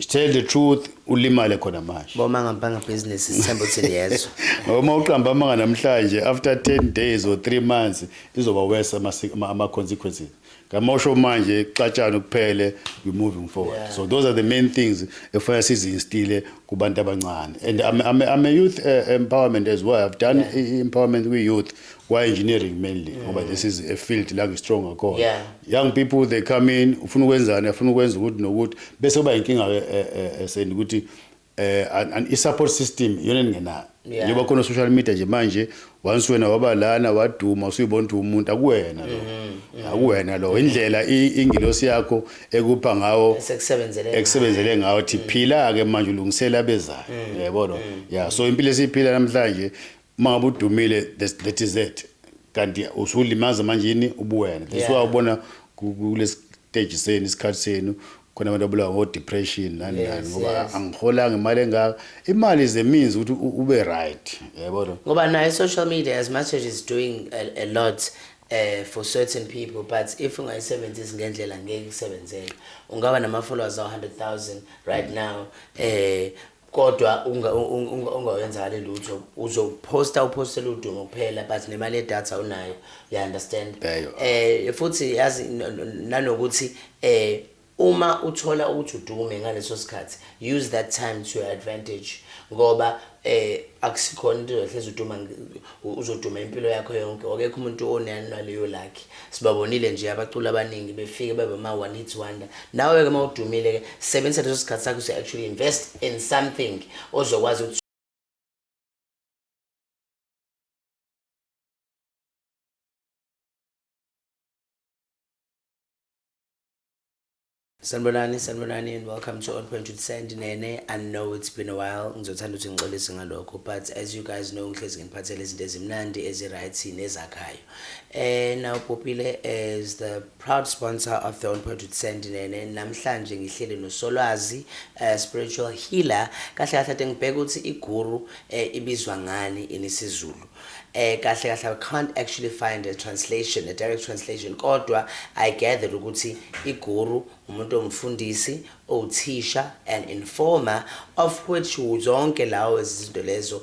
tell the truth ulimale khona manje Boma ngapanga business sithemba ukuthi niyezwa. uma uqamba amanga namhlanje after 10 days or 3 months izoba worse ama consequences ngamosho manje ixatshana kuphele we moving forward. So those are the main things efuna sizinstile kubantu abancane. And I'm a youth empowerment as well. I've done empowerment with youth, why engineering mainly, but this is a field like stronger call. Young people, they come in ufuna ukwenzani afuna ukwenza ukuthi nokuthi bese kuba inkinga send ukuthi an support system yona ngenayo. Njengoba khona social media nje manje once wena waba lana waduma usuyibona ukuthi umuntu akuwena lo akuwena lo indlela ingilosi yakho ekupha ngawo ekusebenzele ngawo thi phila ke manje ulungisela abezayo yabona. So impilo esiphila namhlanje mangabe udumile that is it kanti usulimaza manje yini ubuwena. That's why ubona kule stage seni isikhathi senu khona abantu abulawa ngo depression nani ngoba angiholanga imali engaka. Imali is a means ukuthi ube right yabona ngoba na social media as much as it's doing a lot for certain people, but if ungayisebenzisi ngendlela ngeke isebenzele. Ungaba nama followers 100,000 right now kodwa ungawenza lutho upostela udumo kuphela but nemali yedatha unayo, you understand. Futhi yazi nanokuthi uma uthola ukuthi udume ngaleso sikhathi, use that time to your advantage ngoba akusikhona into ehlezi uzoduma impilo yakho yonke. Akekho umuntu onani naleyo lucky. Sibabonile nje abaculi abaningi befike babe ma one hit wonder. Nawe ke mawudumile ke sebenzisa leso sikhathi sakho to actually invest in something ozokwazi ukuthi Sanbonani, and welcome to On Point with Sandy Nene. I know it's been a while, ngizothanda ukuthi ngixolise ngalokho, but as you guys know ngihlezi ngiphathele izinto ezimnandi eziright nezakhayo. Now Popile is the proud sponsor of the On Point with Sandy Nene. Namhlanje ngihleli noSolwazi, spiritual healer. Kahle kahle ngibheka ukuthi iguru ibizwa ngani inisizulu. Kahle I can't actually find a translation, a direct translation. Kodwa I gathered ukuthi iguru umuntu omfundisi, othisha, and informer, of which zonke lawo izinto lezo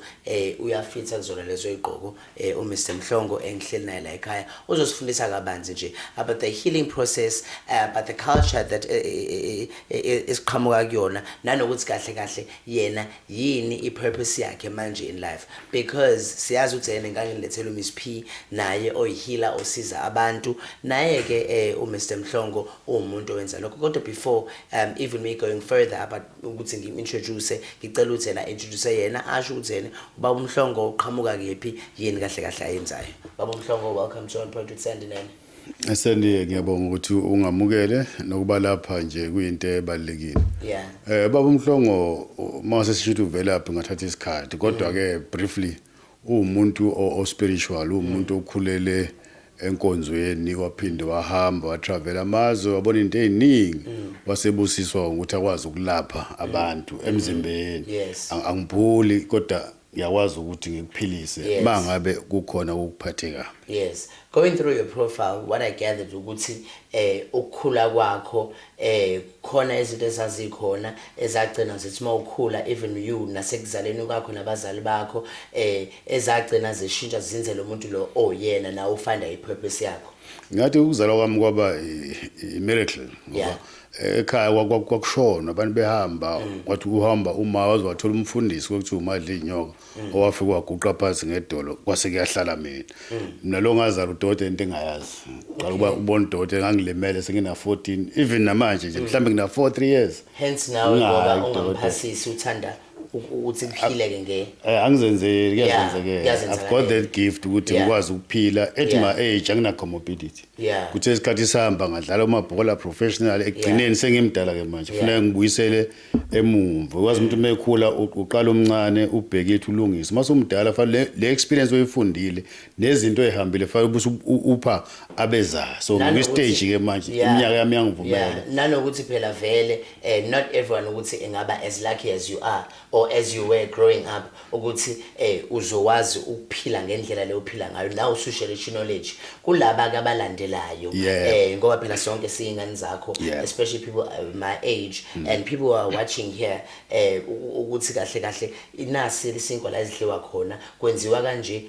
uyafitha kuzona lezo igqoko uMr Mhlongo engihleli naye la ekhaya uzosifundisa kabanzi nje about the healing process, but the culture that is qhamuka kuyona, nanokuthi kahle kahle yena yini ipurpose yakhe manje in life, because siyazi ukuthi yena ngangilethela uMiss P naye oyihealer osiza abantu, naye ke uMr Mhlongo umuntu owenza lokho. Kodwa before even me going further about ukuthi ngimintroduce, ngicela ukuthi yena introduce yena asho ukuthi yena ubaba uMhlongo uqhamuka kephi yini kahle kahle ayenzayo. Baba uMhlongo, welcome to On Point with Sandy Nene. Asandi, ngiyabonga ukuthi ungamukele nokuba lapha nje kuyinto ebalekile. Baba uMhlongo mase sisho uvela lapha ngathatha isikhathi, kodwa ke briefly umuntu o spiritual, umuntu okhulele enkonzweni, waphinde wahamba watravel amazwe wabona into eziningi, wasebusiswa ukuthi akwazi ukulapha abantu emzimbeni. Angibhuli kodwa yawazi ukuthi ngikuphilise mangabe kukhona ukuphatheka. Yes, going through your profile, what I gathered ukuthi ukukhula kwakho khona izinto ezazikhona ezagcina zithi mawukhula even you nasekuzaleni kwakho nabazali bakho ezagcina zishintsha zinzele umuntu lo oyena na ufanda ipurpose yakho. Ngathi ukuzalwa kwami kwaba miracle ngoba ekhaya kwakushona abantu behamba kwathi uhamba uma wazwathola umfundisi ukuthi uMadli Inyoka owafika waguqa phansi ngedolo kwase kuyahlala mina lo ngazala uDoda into engayazi qala kuba ubona uDoda ngangilemele sengina 14 even namanje nje mhlambe ngina 4-3 years. Hence nawe ngoba ungamphasisi uthanda ukuthi kuphileke nge angizenzeli kuyazenzekela. I've got that gift ukuthi ngikwazi ukuphila at my age, angina comorbidity. Kuthe isikhathi sihamba ngadlala amabhola professional ekugcineni sengimdala ke manje kufanele ngibuyisele emumva. Wazi umuntu mekhula uqala omncane ubhekithi ulungisa mase umdala fanele le experience oyifundile nezinto ezihambile fanele upha abezayo. So ngi stage ke manje iminyaka yami yangivumela nanokuthi phela vele not everyone ukuthi engaba as lucky as you are or or as you were growing up ukuthi uzowazi ukuphila ngendlela le uphila ngayo now usushare knowledge kulaba ke abalandelayo ngoba phela sonke siyingane zakho especially people my age and people who are watching here ukuthi kahle kahle inasi lisinkwa la ezidliwa khona kwenziwa kanje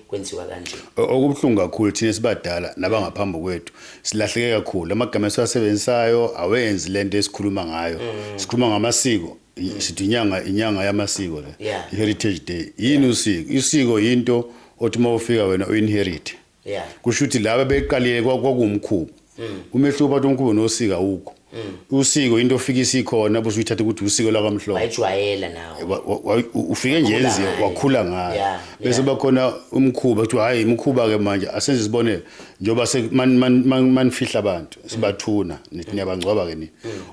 okubhlungu kakhulu thina sibadala nabangaphambi kwethu silahleke kakhulu amagama esiwasebenzisayo awenzi lento esikhuluma ngayo sikhuluma ngamasiko sithi inyanga yamasiko le heritage day yini usiko into othi mawufika wena uinherit kusho ukuthi laba beqalile kwakumkhuba umehluko phakathi komkhuba nosika ukho usiko into ofikisa ikhona bese uyithatha ukuthi usiko lakwamhlobo wayijwayela nawe ufike nje enziwe wakhula ngayo bese bakhona umkhuba ukuthi hayi umkhuba ke manje asenze sibone njoba manifihla abantu sibathuna nithi niyabangcwaba ke ni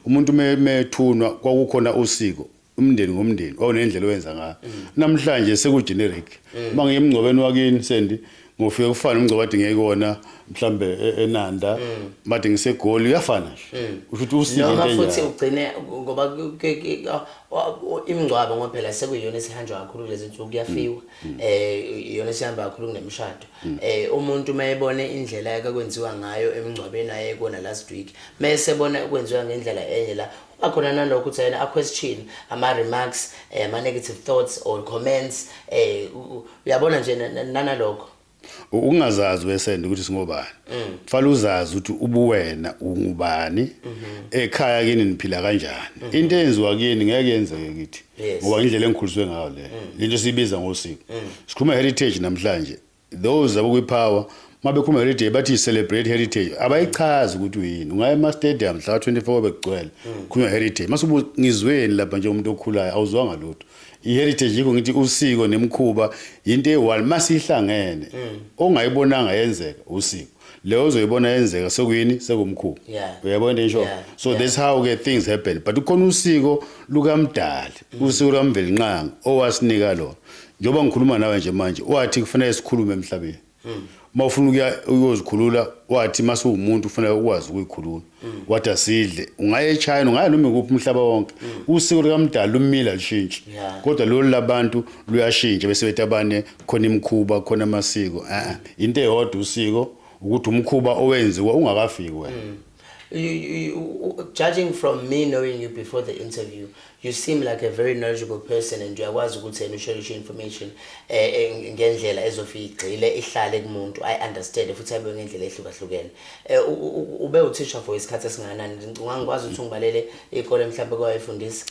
umuntu methunwa kwakukhona usiko umndeni ngomndeni onendlela owenza ngayo namhlanje sekugeneric mangiyemngcobeni wakini sendi ngofika kufana umngcobo ade ngekona mhlambe eNanda made ngisegoli uyafana nje ukuthi usike into enjalo futhi ugcine ngoba imingcwabo ngophela sekuyiyona esihanjwa kakhulu lezi nsuku kuyafiwa iyona esihamba kakhulu kunemishado umuntu mayebone indlela yakwenziwa ngayo emingcwabeni ayekona last week mayesebona ukwenziwa ngendlela enye la akhona nalokho ukuthi yena a question ama remarks ama negative thoughts or comments uyabona nje nanalokho ungazazi wesende ukuthi singobani kufanele uzazi ukuthi ubuwena ungubani ekhaya kini niphila kanjani into enziwa kini ngeke yenzeke kithi ngoba indlela engikhuliswe ngayo le into sibiza ngosiko sikhuluma heritage namhlanje those abokwipower mabe khuluma heritage bathi celebrate heritage abayichazi ukuthi uyini ungaya ema stadium mhla 24 bekugcwele khuluma heritage masubu ngizweni lapha nje umuntu okhulayo awuzwanga lutho iheritage yikho ngithi usiko nemkhuba into ewali masihlangene ongayibonanga yenzeka usiko leyo uzoyibona yenzeka sokuyini sekumkhuba uyabona into so that's how get things happen but ukhona usiko lukamdali usiko lwamveli nqanga owasinika lo njoba ngikhuluma nawe nje manje wathi kufanele sikhulume emhlabeni mawufuna uyozikhulula wathi masuwumuntu ufanele ukwazi ukuyikhulula wathi asidle ungaya eChina ungaya noma kuphi umhlaba wonke usiko likamdala lumila lishintshe kodwa lo labantu luyashintsha bese bethi abane khona imkhuba khona amasiko into eyodwa usiko ukuthi umkhuba owenziwa ungakafiki wena judging from me knowing you before the interview, you seem like a very knowledgeable person and uyakwazi ukuthi ushare information ngendlela ezofigcile ihlale kumuntu I understand futhi abe ngendlela ehlukahlukene ube uthisha for isikhathi esinganani ungangikwazi ukuthi ungibalele ikole mhlawumbe kwayifundisa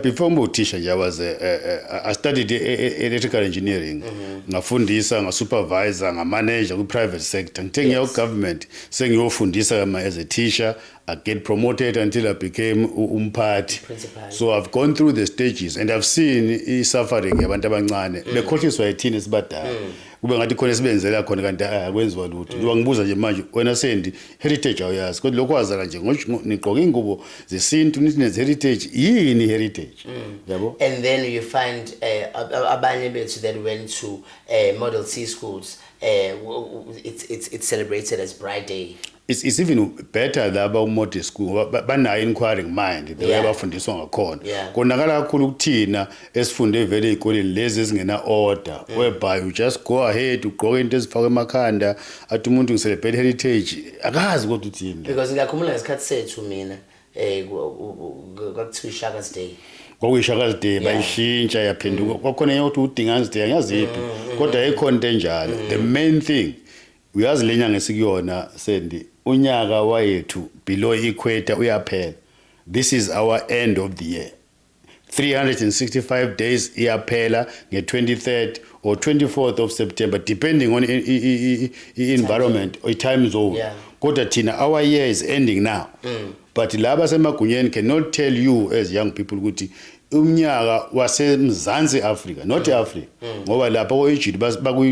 before uthisha nje I studied electrical engineering ngafundisa ngasupervisor ngamanager ku private sector ngithe ngiya ku government sengiyofundisa as a teacher I get promoted until I became umphathi so I've gone through the stages and I've seen suffering yabantu abancane bekhohliswa yithini sibadala kube ngathi khona sibenzela khona kanti akwenziwa lutho njengoba ngibuza nje manje wena sendi heritage awuyazi kodwa lokho wazala nje niqoka ingubo zesintu nithi ne heritage yini heritage yabo and then you find abanye bethu that went to Model C schools it's celebrated as Bride Day. It's even better laba model school banayo inquiring mind the way abafundiswa ngakhona konakala kakhulu ukuthina esifunde vele ezikoleni lezi ezingena order whereby you just go ahead ugqoke into ezifakwe emakhanda athi umuntu ngicelebrate heritage akazi kodwa uthini because ngiyakhumula ngesikhathi sethu mina kwakuthiwa Shaka's Day kwakuyiShaka's Day bayishintsha yaphenduka kwakhona yokuthi uDingans Day angaziphi kodwa ekhona into enjalo the main thing uyazi lenyanga esikuyona sendi unyaka wayethu below equator uyaphela this is our end of the year 365 days iyaphela nge-23rd or 24th of September depending on environment or time zone kodwa thina our year is ending now but laba semagunyeni cannot tell you as young people ukuthi umnyaka waseMzansi Africa not Africa ngoba lapha ko-Egypt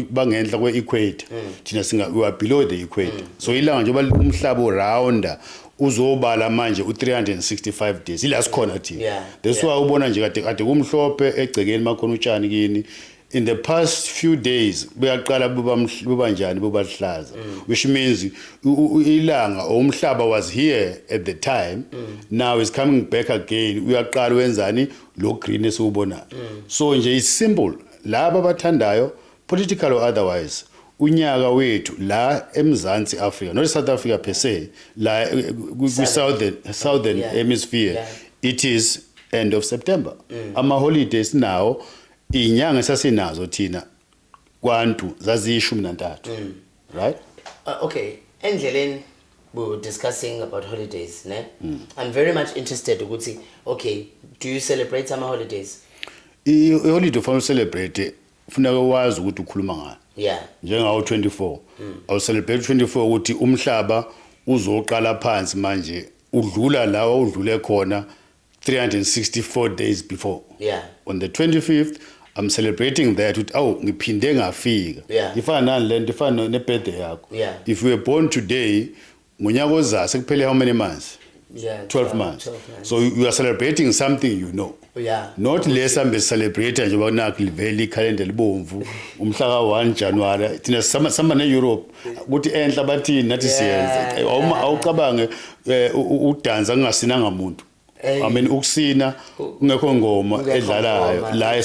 bangenhla kwe-equator thina singa we are below the equator so ilanga njengoba umhlaba rounder uzobala manje u365 days ila sikhona thina that's why ubona nje kade kumhlophe egcekeni makhona utshani kini in the past few days buyaqala buba njani buba hlaza, which means ilanga or umhlaba was here at the time, now is coming back again. Uyaqala wenzani lo green esiwubona. So nje is simple. Laba bathandayo political or otherwise unyaka wethu la eMzansi Africa, not South Africa per se, la southern hemisphere, it is end of September. Ama holidays now inyanga sasinazo thina kwantu zazishumi nantathu, right? Okay, endleleni we were discussing about holidays, ne? I'm very much interested ukuthi, okay, do you celebrate summer holidays? I-holiday ufuna celebrate funeka wazi ukuthi ukhuluma ngani. Yeah. Njengawo 24. Awu celebrate 24 ukuthi umhlaba uzoqala phansi manje udlula lawo udlule khona 364 days before. Yeah. On the 25th I'm celebrating that with ngiphinde ngafika. Yeah. Ifana nani lento ifana ne-birthday yakho. Yeah. If you were born today ngonyaka ozayo sekuphele how many months? Yeah, 12 months. 12 months. So you are celebrating something you know. Yeah. Not less than celebrate nje bakuna liveli calendar libomvu umhla ka1 January thina sama ne Europe ukuthi enhla bathini nathi siyenza awucabange udansa kungasinanga umuntu. I mean ukusina ungekho ngoma edlalayo la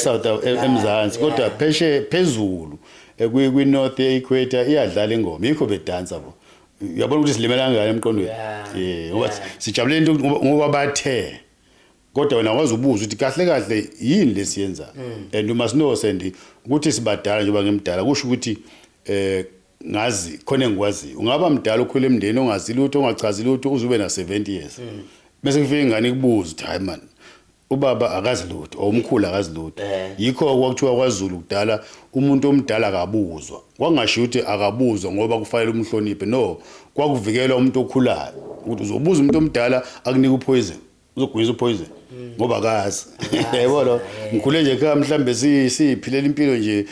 eMzansi kodwa phezulu kwi North Equator iyadlala ingoma yikho bedansa bo. Uyabona ukuthi silimela ngani emqondweni. Ngoba sijabule into ngoba bathe kodwa wena wazi ubuza ukuthi kahle kahle yini lesiyenza. And you must know sendi ukuthi sibadala njengoba ngimdala kusho ukuthi ngazi khona engikwazi ungaba mdala ukhwele emndeni ongazi lutho ongachazi lutho uzube na 70 years. Bese kufika ingane ikubuza ukuthi hayi man ubaba akazi lutho umkhulu akazi lutho. Yikho kwakuthiwa kwaZulu kudala umuntu omdala akabuzwa. Kwangasho ukuthi akabuzwa ngoba kufanele umhloniphe, no, kwakuvikela umuntu okhulayo ukuthi uzobuza umuntu omdala akunika upoison uzogwiza upoison ngoba akazi. Yabona ngikhule nje ekhaya mhlambe siphilela impilo nje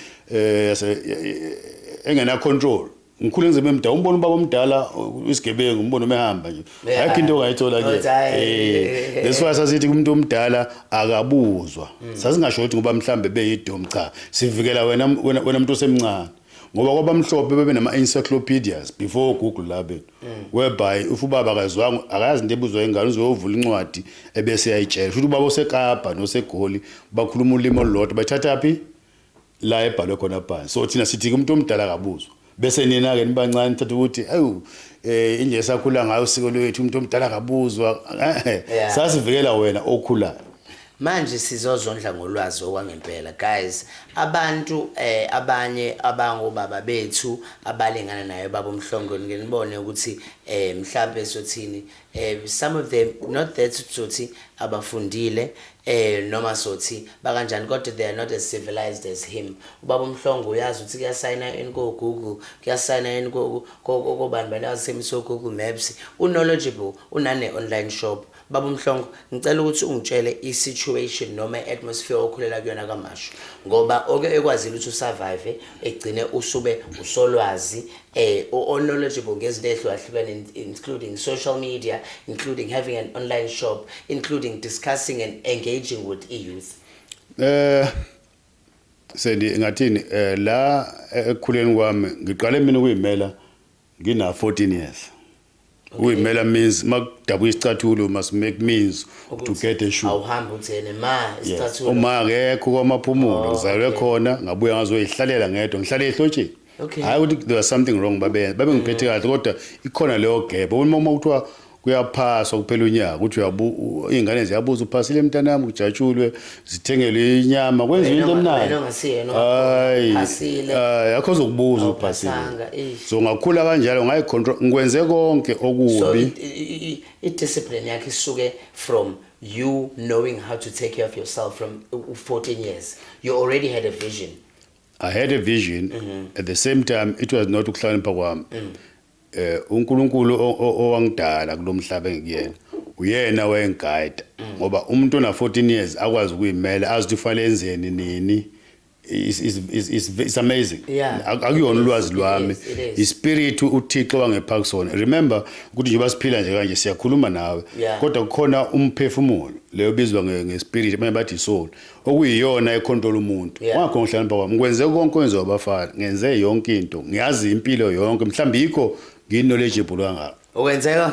engena control. Ngikhule ngize bemdala umbona ubaba omdala isigebengu umbona umehamba nje ayikho into ongayithola ke. That's why sasithi umuntu omdala akabuzwa. Sasingasho ukuthi ngoba mhlambe beyidomu, cha, sivikela wena umuntu osemncane ngoba kwabamhlophe bebe nama encyclopedias before Google labe whereby if ubaba akazwanga akazi into ebuzwa ingane uzovula incwadi ebese yayitshela ukuthi ubaba oseKapa noseGoli bakhuluma ulimi olulodwa bathatha phi la ebhalwe khona phansi. So thina sithi umuntu omdala akabuzwa bese nina ke nibancane thatha ukuthi inje esakhula ngayo usiko lwethu umuntu omdala akabuzwa. Sasivikela wena okhulayo. Manje sizozondla ngolwazi okwangempela guys. Abantu abanye abangobaba bethu abalingana naye baba uMhlongo nginibone ukuthi mhlambe sothini some of them not that sothi abafundile noma sothi bakanjani kodwa they are not as civilized as him. Ubaba uMhlongo uyazi ukuthi kuyasayina in ko Google, kuyasayina in ko bani basemso Google Maps, knowledgeable, unane online shop. Baba uMhlongo ngicela ukuthi ungitshele i-situation noma i-atmosphere okhulela kuyona kaMashu ngoba ekwazile ukuthi usurvive egcine usube usolwazi knowledgeable ngezinto ezihlukahlukene including social media, including having an online shop, including discussing and engaging with youth. Sendi ngathini la ekukhuleni kwami ngiqale mina ukuyimela ngina 14 years. Uyimela means makudabu isicathulo must make means to get a shoe. Awuhamba uthene ma isicathulo. Uma akekho kwamaphumulo ngizalwe khona ngabuya ngazoyihlalela ngedwa ngihlale ehlotsheni. Hayi ukuthi there was something wrong babe ngiphethe kahle kodwa ikhona leyo gap. Uma kuthiwa kuyaphaswa kuphela unyaka ukuthi ingane ziyabuza uphasile mntanami kujatshulwe zithengelwe inyama kwenziwe into emnandi. Hayi yakho zokubuza uphasile. So ngakhula kanjalo ngayi control ngikwenze konke okubi. So i-discipline yakhe isuke from you knowing how to take care of yourself from 14 years. You already had a vision. I had a vision. At the same time it was not ukuhlakanipha kwami. uNkulunkulu owangidala kulomhlaba engiyena uyena wayenguide ngoba umuntu ona 14 years akwazi ukuyimela azi ukuthi fanele enzeni nini is amazing. Yeah. Akuyona ulwazi lwami. It is. Ispirit uThixo wangepha kusona. Remember ukuthi nje basiphila nje kanje siyakhuluma nawe. Yeah. Kodwa kukhona umphefumulo leyo bizwa ngespirit manje bathi soul. Okuyiyona econtrol umuntu. Yeah. Ngakho ngihlala baba ngikwenze konke okwenziwa abafana. Ngenze yonke into. Ngiyazi impilo yonke. Mhlawumbe yikho ngiknowledgeable kangaka. Ukwenzeka?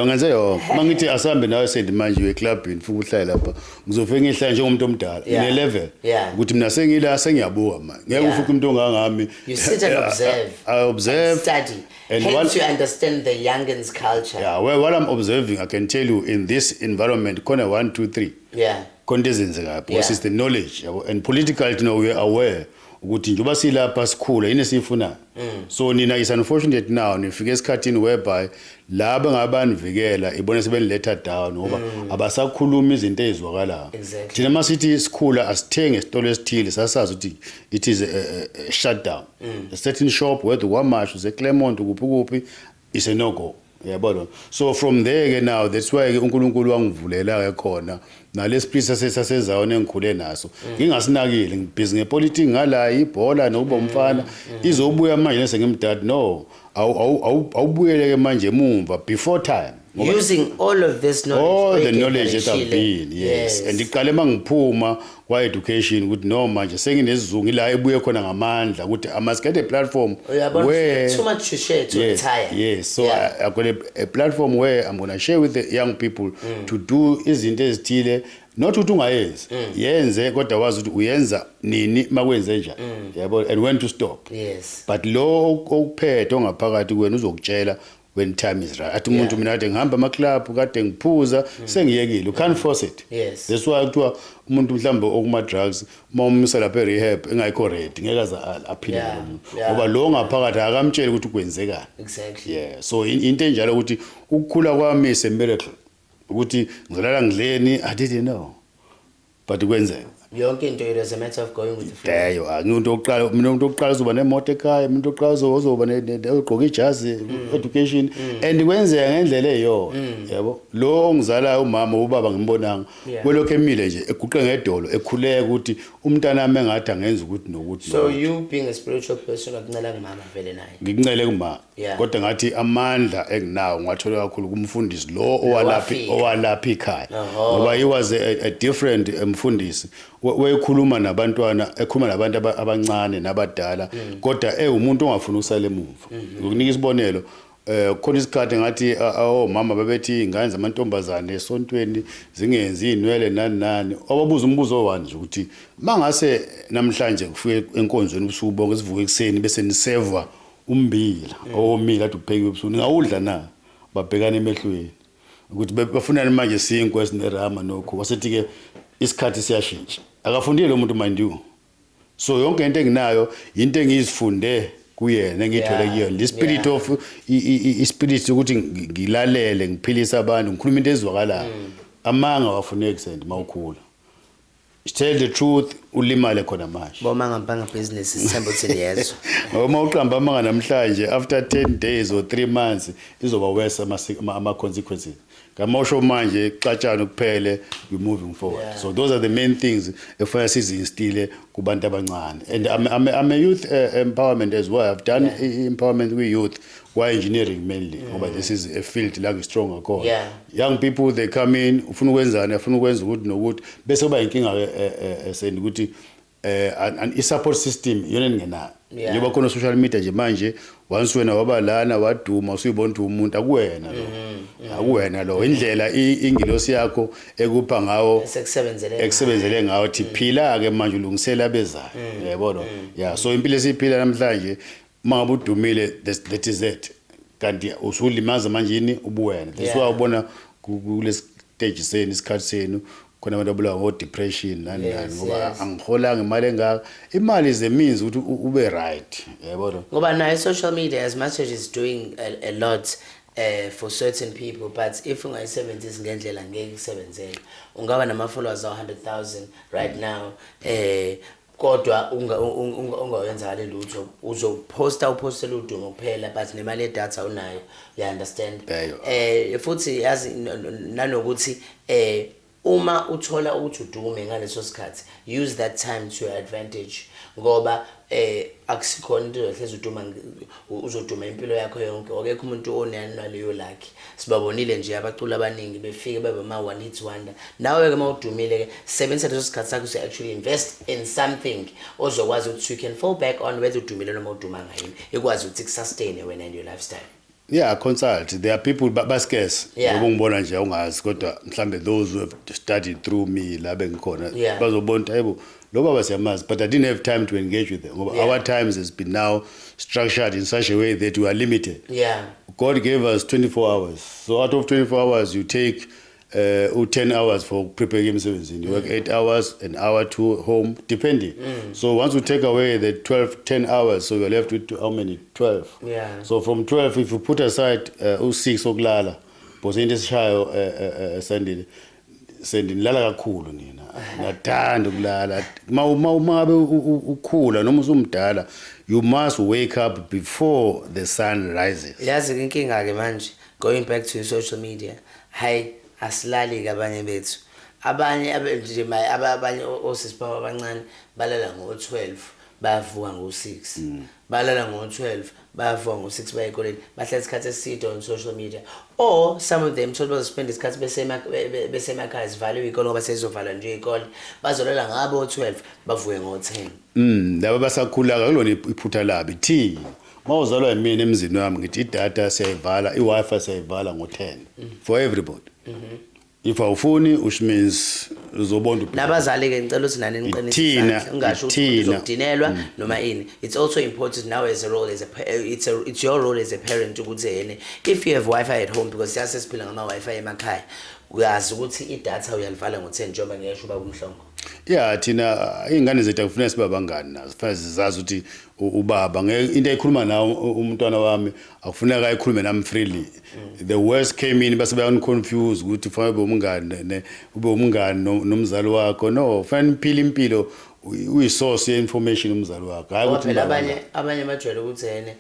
Ngenze yonke. Mangithi asambe nawe sendi manje we-clubini futhi uhlale lapha. Ngizofika ngihlala njengomuntu omdala. Yeah. Ine level. Yeah. Ukuthi mina sengiyibuka manje. Ngeke ufuke umuntu ongangami. You sit and observe. I observe. And study. And Hence you understand the youngins' culture. Yeah, well, while I'm observing, I can tell you in this environment, corner 1, 2, 3. Yeah. Because it's the knowledge and political, we are aware. Ukuthi njoba silapha sikhula yini sifuna. So nina is unfortunate now nifike esikhathini whereby laba ngabanivikela ibona sebeniletha down ngoba abasakhuluma izinto ezizwakalayo. Exactly. Thina masithi sikhula asithenge isitolo esithile sasazi ukuthi it is a shutdown. A certain shop where the Wamash is a Claremont kuphi is a no go. Yabona. So from there now that's why uNkulunkulu wangivulela khona nalesipriest sasezawona engikhule naso ngingasinakile ngibhizi ngepolitiki ngala ibhola nokuba umfana izobuya manje lese ngimdad no awubuyeleke manje emumva before time using all of this knowledge, all the knowledge that I've been, yes. And iqale mangiphuma kwa education ukuthi no manje senginesizungu la ebuye khona ngamandla ukuthi I must get a platform where too much to share to retire. Yes, so I've got a platform where I'm going to share with the young people to do izinto ezithile not ukuthi ungayenzi yenze kodwa wazi ukuthi uyenza nini makwenze njani yabo and when to stop. Yes. But lo okuphethe ongaphakathi kwena uzokutshela when time is right. Athi umuntu mina kade ngihamba ama club kade ngiphuza sengiyekile you can't force it. Yes. That's why kuthiwa umuntu mhlambe okuma drugs mawumisa lapha rehab engayikho ready ngeke aze aphile ngoba lo ngaphakathi akamtshela ukuthi kwenzekani. Exactly. Yeah, so into enjalo ukuthi ukukhula kwami is a miracle ukuthi ngizolala ngidleni I didn't know but kwenzeka yonke into it is a matter of going with the flow. Deyo umuntu oqala mina umuntu oqala uzoba nemoto ekhaya umuntu oqala uzoba negqoka ijazi education and kwenzeka ngendlela eyo yabo lo ongizala umama ubaba ngimbonanga kwelokho emile nje eguqe ngedolo ekhuleka ukuthi umntana wami engathi angenza ukuthi nokuthi. So you being a spiritual person akuncela ngimama vele naye ngikuncele kuma kodwa ngathi amandla enginawo ngathola kakhulu kumfundisi lo owalapha ekhaya ngoba he was a different mfundisi wekhuluma nabantwana ekhuluma nabantu abancane nabadala kodwa umuntu ongafuna ukusala emuva ngokunika isibonelo khona isikhathi ngathi mama babethi ingane zamantombazane esontweni zingenzi inwele nani ababuza umbuzo owani nje ukuthi mangase namhlanje kufike enkonzweni ubusuku bonke sivuke ekseni bese niseva umbila omila athi uphekiwe ebusuku ngawudla na babhekana emehlweni ukuthi bafunani manje sinkwe esinerama nokho wasethi ke isikhathi siyashintsha akafundile lo muntu mind you so yonke into enginayo into engizifunde kuyena engithole kuyona the spirit of spirit ukuthi ngilalele ngiphilisa abantu ngikhuluma into ezwakalayo amanga wafuneki send mawukhula tell the truth ulimale khona manje boma ngambanga business sithemba ukuthi yezo uma uqamba amanga namhlanje after 10 days or 3 months izoba worse ama consequences ngamosho manje ixatshana kuphele we moving forward. So those are the main things efuna sizinstile kubantu abancane and I'm a youth empowerment as well. I've done empowerment with youth why engineering mainly ngoba this is a field like strong akho young people they come in ufuna ukwenzani afuna ukwenza ukuthi nokuthi bese kuba inkinga send ukuthi an support system yona ngenayo njengoba khona social media nje manje once wena waba lana waduma usuyibona ukuthi umuntu akuwena lo indlela ingilosi yakho ekupha ngawo ekusebenzele ngawo thi phila ke manje ulungisela abezayo yabona so impilo esiphila namhlanje mangabe udumile that is it kanti usulimaza manje yini ubuwena that's why ubona kule stage seni isikhathi senu khona abantu abulawa ngo depression nani ngoba angiholanga imali engaka imali is a means ukuthi ube right yabona ngoba na social media as much as it's doing a lot for certain people but if ungayisebenzisi ngendlela ngeke isebenzele ungaba nama followers 100,000 right now kodwa ungawenza lutho upostela udumo kuphela but nemali yedatha unayo you understand futhi yazi nanokuthi uma uthola ukuthi udume ngaleso sikhathi, use that time to your advantage ngoba akusikhona into ehlezi uduma uzoduma impilo yakho yonke. Akekho umuntu onani naleyo lucky. Sibabonile nje abaculi abaningi befike babe ma one hit wonder. Nawe ke mawudumile ke sebenzisa leso sikhathi sakho to actually invest in something ozokwazi ukuthi you can fall back on whether udumile noma uduma ngayini, ikwazi ukuthi sustain wena and your lifestyle. Yeah, consult. There are people bascarce. Ngibona nje ungazi kodwa mhlambe those who have studied through me la bengikhona bazobona hayibo lo baba siyamazi, but I didn't have time to engage with them. Our times has been now structured in such a way that we are limited. God gave us 24 hours. So out of 24 hours you take 10 hours for preparing emsebenzini. You work 8 hours, an hour to home, depending. So once you take away the 10 hours, so you're left with how many? 12. So from 12, if you put aside 6 okulala, because into esishayo sendini lala kakhulu nina. Nathanda ukulala. Mawumabe ukhula noma usumdala, you must wake up before the sun rises. Yazi inkinga ke manje, going back to social media. Hi, asilali ke abanye bethu. Abanye abanye osisibawa abancane balala ngo-12 bayavuka ngo-6. Balala ngo-12 bayavuka ngo-6 baye ekoleni. Bahlala isikhathi eside on social media. Or some of them so spend isikhathi besemakhaya sivaliwe ikole ngoba sezizovala nje ikole. Bazolala ngabo 12 bavuke ngo-10. Laba basakhula kulona iphutha labi thi. Mawuzalwa yimina emzini wami ngithi idata siyayivala, iWi-Fi siyayivala ngo-10 for everybody. If awufuni which means uzobona nabazali ke ngicela ukuthi nani niqinisile ungasho ukuthi uzodinelwa noma ini. It's also important now as a role as it's your role as a parent ukuthi yene if you have Wi-Fi at home, because siyasiphila ngama Wi-Fi emakhaya, uyazi ukuthi idatha uyalivala ngo-10 njengoba ngiyasho uba kumhlongo. Thina ingane zethu akufuneka sibe abangani nazo. Fanele sizazi ukuthi ubaba into ayikhuluma nawo umntwana wami akufuneka ayikhulume nami freely. The worst came in base bayaconfuse ukuthi fanele ube umngane nomzali wakho. No, fanele phila impilo uyisource ye-information umzali wakho. Hayi ukuthi abanye bajwayele ukuthi yene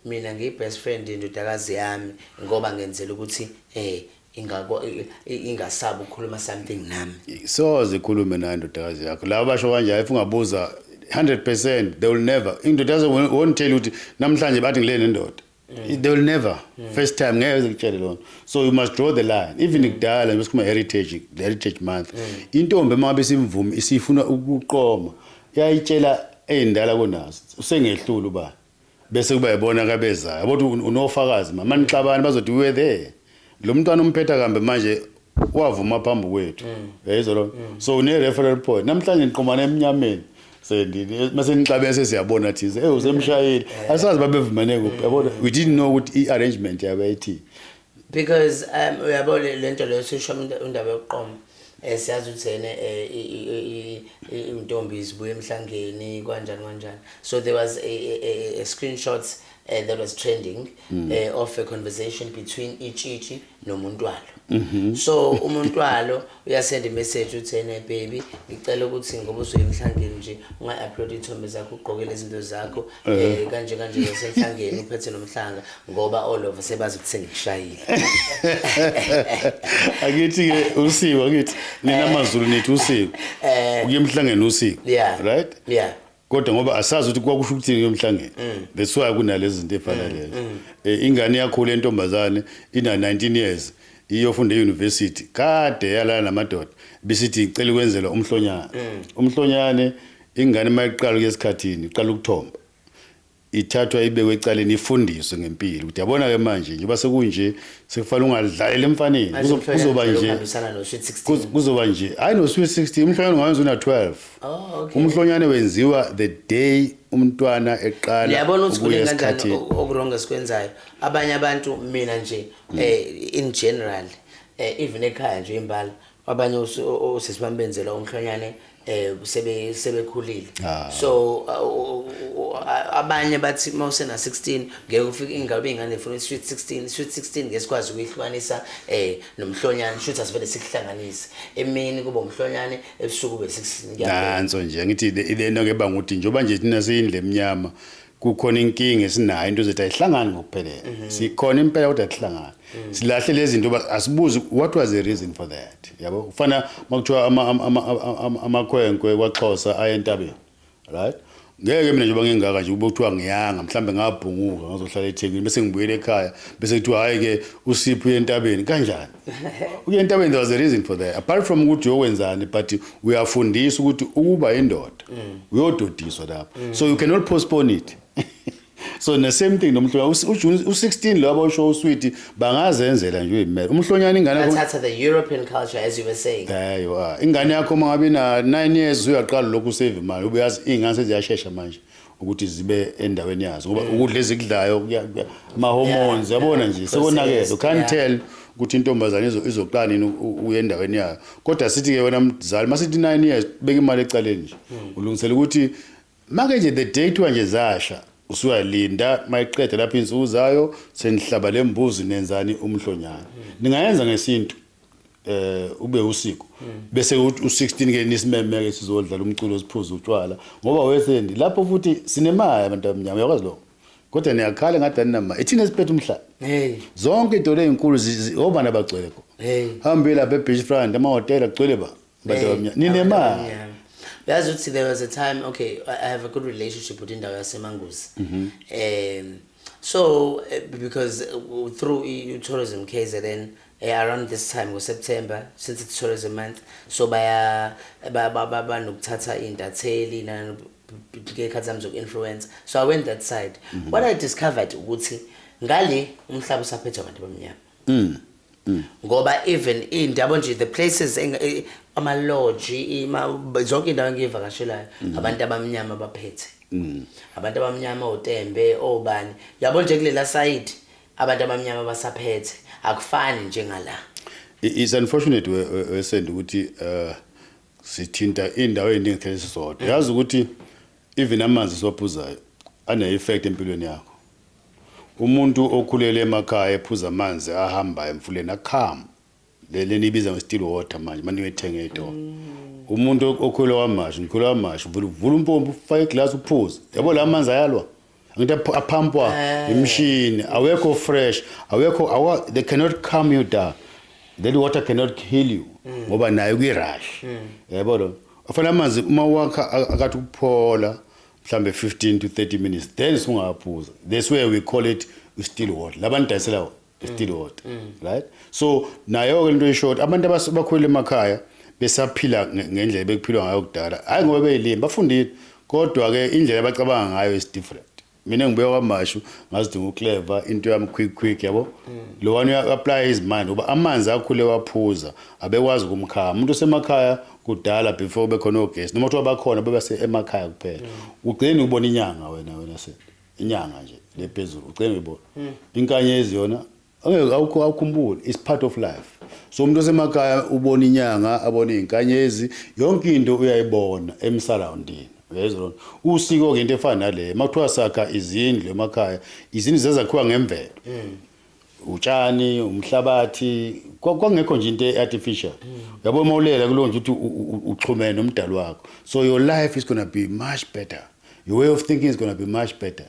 mina ngiyi-best friend indodakazi yami ngoba ngenzela ukuthi ingasabi ukukhuluma something nami. Soze ikhulume nayo indodakazi yakho. Laba basho kanje if ungabuza 100% they will never. Indodakazi won't tell you ukuthi namhlanje bathi ngile nendoda. They will never. First time ngeke ngikutshele lona. So you must draw the line. Even ikudala ngesikuma heritage, the heritage month. Intombi emabe isimvumi isifuna ukuqoma. Yayitshela endala kunazo. Usengehlula uba. Bese kuba yibona kabezayo. Yabona unofakazi mama nixabana bazothi we there. Lo mntwana umphetha kambe manje wavuma phambi kwethu. Yayizwa lo. So une referral point. Namhlanje niqomana emnyameni. Sendini mase nixabe sesiyabona thize usemshayeli asazi babevumane kuphi yabona. We didn't know ukuthi i-arrangement yabayithi because uyabona lento leyo sisho indaba yokuqoma siyazi ukuthi yena intombi zibuye emhlangeni kanjani. So there was a screenshot that was trending of a conversation between Ichichi noMuntwalo. So uMuntwalo uyasend a message uthi yena baby ngicela ukuthi ngoba usuye emhlangeni nje unga-upload ithombe zakho ugqoke lezi zinto zakho kanje yasemhlangeni uphethe nomhlanga ngoba all over sebazi ukuthi sengikushayile. Akithi ke usiko akithi nina amaZulu nithi usiko ukuya emhlangeni usiko right kodwa ngoba asazi ukuthi kwakusho ukuthi ngiyomhlangeni. That's why kunalezi zinto efana lezo. Ingane yakho le ntombazane ina 19 years iyofunda e-university kade yalana namadoda besithi icela ukwenzelwa umhlonyane. Umhlonyane ingane mayiqala kuyesikhathini iqala ukuthomba ithathwa ibekwe ecaleni ifundiswe ngempilo. Ukuthi yabona ke manje nje base kunje sekufanele ungadlalela emfaneni kuzoba nje hayi no sweet 16 umhlonyane ungawenza una 12. Umhlonyane wenziwa the day umntwana eqala. Yabona ukuthi kule kanjani okuronga sikwenzayo abanye abantu mina nje in general even ekhaya nje imbala abanye osesibambenzela umhlonyane sebekhulile. So abanye bathi mawusena 16 ngeke ufike ingabe ingane ifuna sweet 16 ngesikwazi ukuyihlukanisa nomhlonyane shothi asivele sikuhlanganise emini kuba umhlonyane ebusuku be 16. Nanso nje ngithi ile nto ngebanga ukuthi njoba nje thina siyindle emnyama kukhona inkinga esinayo into zethu ayihlangani ngokuphelele sikhona impela kodwa ayihlangani silahle lezi zinto asibuze what was the reason for that yabo ufana makuthiwa amakhwenkwe kwaXhosa ayentabeni right ngeke mina njengoba ngingaka nje ube kuthiwa ngiyanga mhlambe ngabhunguka ngazohlala eThekwini bese ngibuyele ekhaya bese kuthiwa hayi ke uSipho uyentabeni kanjani uyentabeni there was a reason for that apart from ukuthi uyokwenzani but uyafundisa ukuthi ukuba indoda uyododiswa lapha so you cannot postpone it so the same thing nomhlonyana u16 lo abasho usweet bangazenzela nje uyimela umhlonyana ingane yakho that's the European culture as you were saying there you are ingane yakho mangabe na 9 years uyaqala lokhu save imali ubuyazi ingane seziyashesha manje ukuthi zibe endaweni yazo ngoba ukudla ezikudlayo ama hormones yabona nje sekonakele you can't tell ukuthi intombazane izoqala nini uye endaweni yayo kodwa sithi ke wena mzali masithi 9 years beka imali ecaleni nje ulungisela ukuthi make nje the date wanje zasha usuyalinda mayiqeda lapha insuzayo senihlaba lembuzi nenzani umhlonyana ningayenza ngesintu ube usiko bese u16 ke nisimemeke sizodlala umculo siphuza utshwala ngoba wesendi lapho futhi sinemaya abantu abamnyama yakwazi lo kodwa niyakhala ngathi nama ethina siphethe umhlaba zonke into lezinkulu obana abagcweleko hambe lapha eBeachfront amahotela agcwele ba abantu abamnyama ninemaya. Because there was a time, okay, I have a good relationship with Indawo yaseManguzi. So, because through tourism KZN, around this time was September, since it's tourism month, so by nukuthatha indatheli na kazamzo influence. So I went that side. What I discovered ukuthi ngale umhlaba usaphethe abantu abamnyama. Ngoba even indaba nje the places ama lodge zonke indawo engivakashelayo abantu abamnyama baphethe abantu abamnyama oTembe obani yabo nje kulela side abantu abamnyama basaphethe akufani njengala. It's unfortunate wesend ukuthi sithinta indawo eningi thelesisodwa yazi ukuthi even amanzi siwaphuzayo ane effect empilweni yakho. Umuntu okhulele emakhaya ephuza amanzi ahamba emfuleni akhama leni ibiza nge-still water manje manje uyethenga etoro umuntu okhulele wamashu vula umpompi ufake iglass uphuza yabo la amanzi ayalwa ngithi aphampwa imshini awekho fresh awekho they cannot calm you down that water cannot kill you ngoba nayo kuyirush yabo lo afana amanzi uma wakha akathi ukuphola mhlambe 15 to 30 minutes then singaphuza that's where we call it still water labantu dayisela still water right so nayo into ishort abantu abakhwele emakhaya besaphila ngendlela bekuphilwa ngayo kudala hayi ngoba beyilimi bafundile kodwa ke indlela abacabanga ngayo is different mina ngibuye kwamashu ngazidinga uclever into yami quick yabo lo one apply his mind uba amanzi akhule waphuza abekwazi ukumkhama umuntu osemakhaya kudala before bekhona ogesi noma kuthi bakhona bebase emakhaya kuphela ugcina ubona inyanga wena se inyanga nje lephezulu ugcina uyibona inkanyezi yona angeke awukhumbule is part of life so umuntu osemakhaya ubona inyanga abona izinkanyezi yonke into uyayibona emsurrounding uyezona usiko ke into efana nale makuthiwa sakha izindlu emakhaya izindlu zezakhiwa ngemvelo utshani umhlabathi kwangekho nje into artificial yabo mawulela kulo nje ukuthi uxhumene nomdali wakho so your life is going to be much better your way of thinking is going to be much better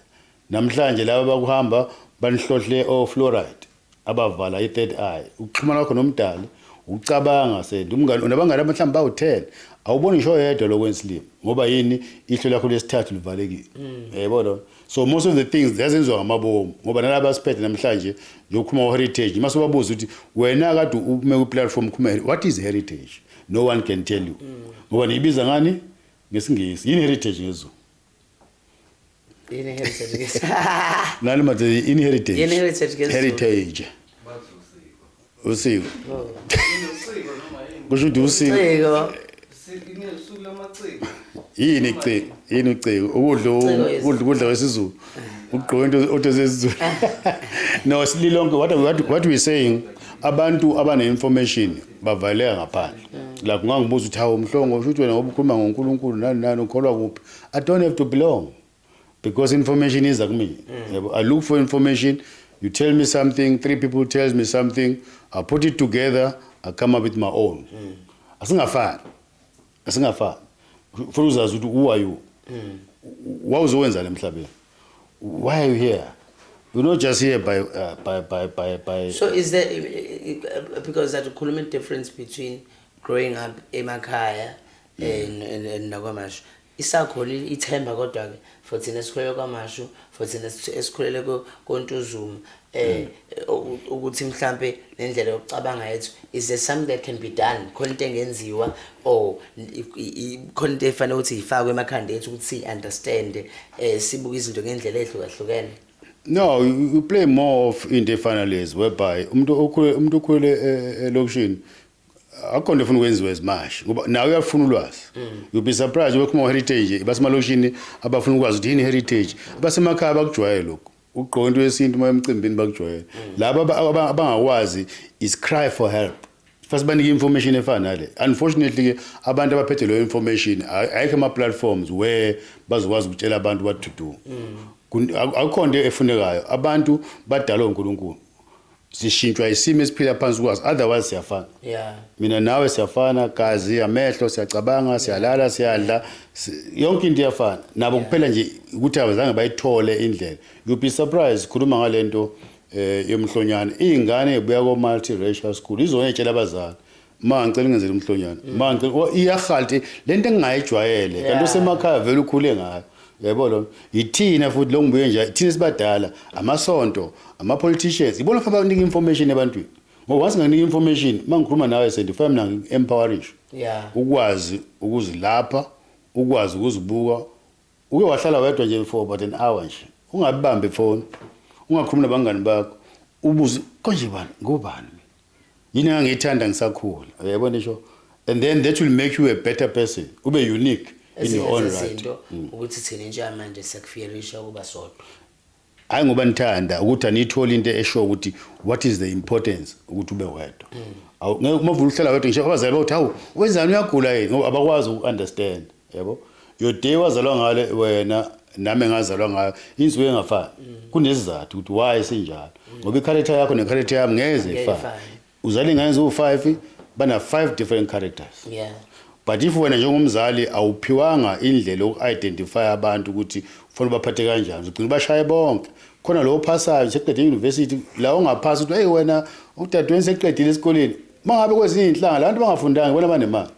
namhlanje laba bakuhamba banihlohle fluoride abavala i-third eye ukuxhumana kwakho nomdali ucabanga senda umngane nabangane abamhlamba bawu10 awuboni ngisho yedwa lokwensilimo ngoba yini ihlo lakho lesithathu livalekile yebo so most of the things zazenziwa ngamabomu ngoba nalabo siphethe namhlanje yokhuma heritage masobabuza ukuthi wena kade ume ku platform khuma what is heritage no one can tell you ngoba niyibiza ngani ngesingisi yini heritage ngezo yini heritage nani manje yini heritage yini heritage ngezo heritage usiko kusho ukuthi usiko yini iciko ukudla kwesizulu ugqoka into sesizulu no sililonke what we saying abantu abane information bavaleka ngaphandle la kungangibuza ukuthi hawo umhlongo usho ukuthi wena ngoba ukhuluma ngoNkulunkulu nani ukholwa kuphi I don't have to belong because information is kumina I look for information you tell me something 3 people tells me something I put it together I come up with my own asingafani for uzazi ukuthi who are you wawuzowenza emhlabeni why are you here? You're not just here by So is there because that a difference between growing up emakhaya and nakwamashu isakhona ithemba kodwa ke for thina esikhulele kwamashu for thina esikhulele koNtuzuma ukuthi mhlambe nendlela yokucabanga yethu is there something that can be done khona into engenziwa or khona into efanele ukuthi ifakwe emakhanda ethu ukuthi si understand sibuka izinto ngendlela ehlukahlukene. No, you play more of in the finalists whereby umuntu okhulele elokishini akhona ufuna ukwenziwa ezimashi ngoba nawe uyafuna ulwazi. You'll be surprised uma heritage basemalokishini abafuna ukwazi ukuthi yini heritage basemakhaya bakujwayele lokho ugqoka into yesintu uma emcimbini bakujwayele laba abangakwazi is cry for help. First banike information efana nale. Unfortunately abantu abaphethe lo information ayikho ama platforms where bazokwazi ukutshela abantu what to do. Akukho into efunekayo abantu badalwa uNkulunkulu sishintshwa isimo esiphila phansi kwazi otherwise siyafana. Mina nawe siyafana gazi amehlo siyacabanga siyalala siyadla yonke into iyafana nabo kuphela nje ukuthi abazange bayithole indlela. You'll be surprised khuluma ngalento yomhlonyana izingane ebuya ko multiracial school izona etshela abazali ngicela ngenzele umhlonyana ngicela iyahalti lento engingayijwayele kanti usemakhaya vele ukhule ngayo. Yebo lo yithina futhi lo ngibuye nje thina sibadala amasonto ama politicians ibona fa banika information ebantwini ngoba once nganika information mangikhuluma nawe sendifuna mina empowerish ukwazi ukuzilapha ukwazi ukuzibuka uke wahlala wedwa nje for about an hour nje ungabambe phone ungakhuluma nabangani bakho ubuze konje bani ngubani yini engangithanda ngisakhula uyabona isho and then that will make you a better person ube unique in your own right. Ukuthi thina nje manje sekufiyerisha kuba sodwa hayi ngoba nithanda ukuthi anithola into esho ukuthi what is the importance ukuthi ube wedwa ngeke uma uvula uhlala wedwa ngisho abazali bathi hawu wenzani uyagula yini ngoba abakwazi ukunderstand yabo your day wazalwa ngale wena nami ngazalwa ngayo insuku engafani kunesizathu ukuthi why sinjalo ngoba i-character yakho ne-character yami ngeze ifane uzali ngayenza u5 bana 5 different characters. But if wena njengomzali awuphiwanga indlela yoku-identify abantu ukuthi kufanele baphathe kanjani ugcina bashaye bonke khona lo phasayo seqede e-university la ungaphasa ukuthi hey wena udadewenu seqedile esikoleni mangabe kwezinye inhlanga la bantu bangafundanga bona banemali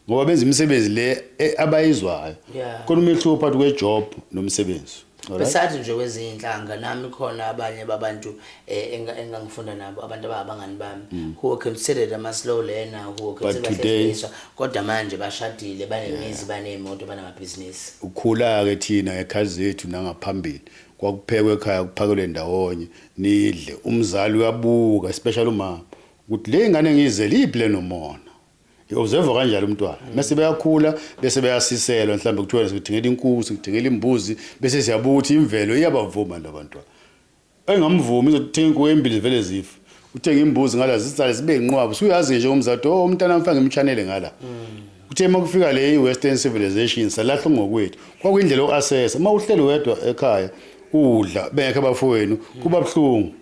ngoba benza imisebenzi le abayizwayo khona umehluko phakathi kwejob nomsebenzi. Besides nje kwezinye inhlanga nami khona abanye babantu engangifunda nabo abantu abangani bami who were considered ama slow learner who were considered kodwa manje bashadile banemizi banemoto banamabhizinisi. Ukhula ke thina ekhazi zethu nangaphambili kwakuphekwe ekhaya kuphakelwe ndawonye nidle umzali uyabuka especially umama ukuthi le ngane ngizele iple nomona observe kanjalo umntwana mase beyakhula bese beyasiselwa mhlambe kuthiwa sikudingela inkuku sikudingela imbuzi bese siyabuka ukuthi imvelo iyabavuma labantwana engamvumi izothenga inkuku embili vele zifa uthenga imbuzi ngala zisale sibe inqwabo suyazi nje umzali umntana mfanga imchanele ngala uthe makufika le western civilization salahla ngokwethu kwakuyindlela yokuassess uma uhleli wedwa ekhaya udla bengekho abafowenu kuba buhlungu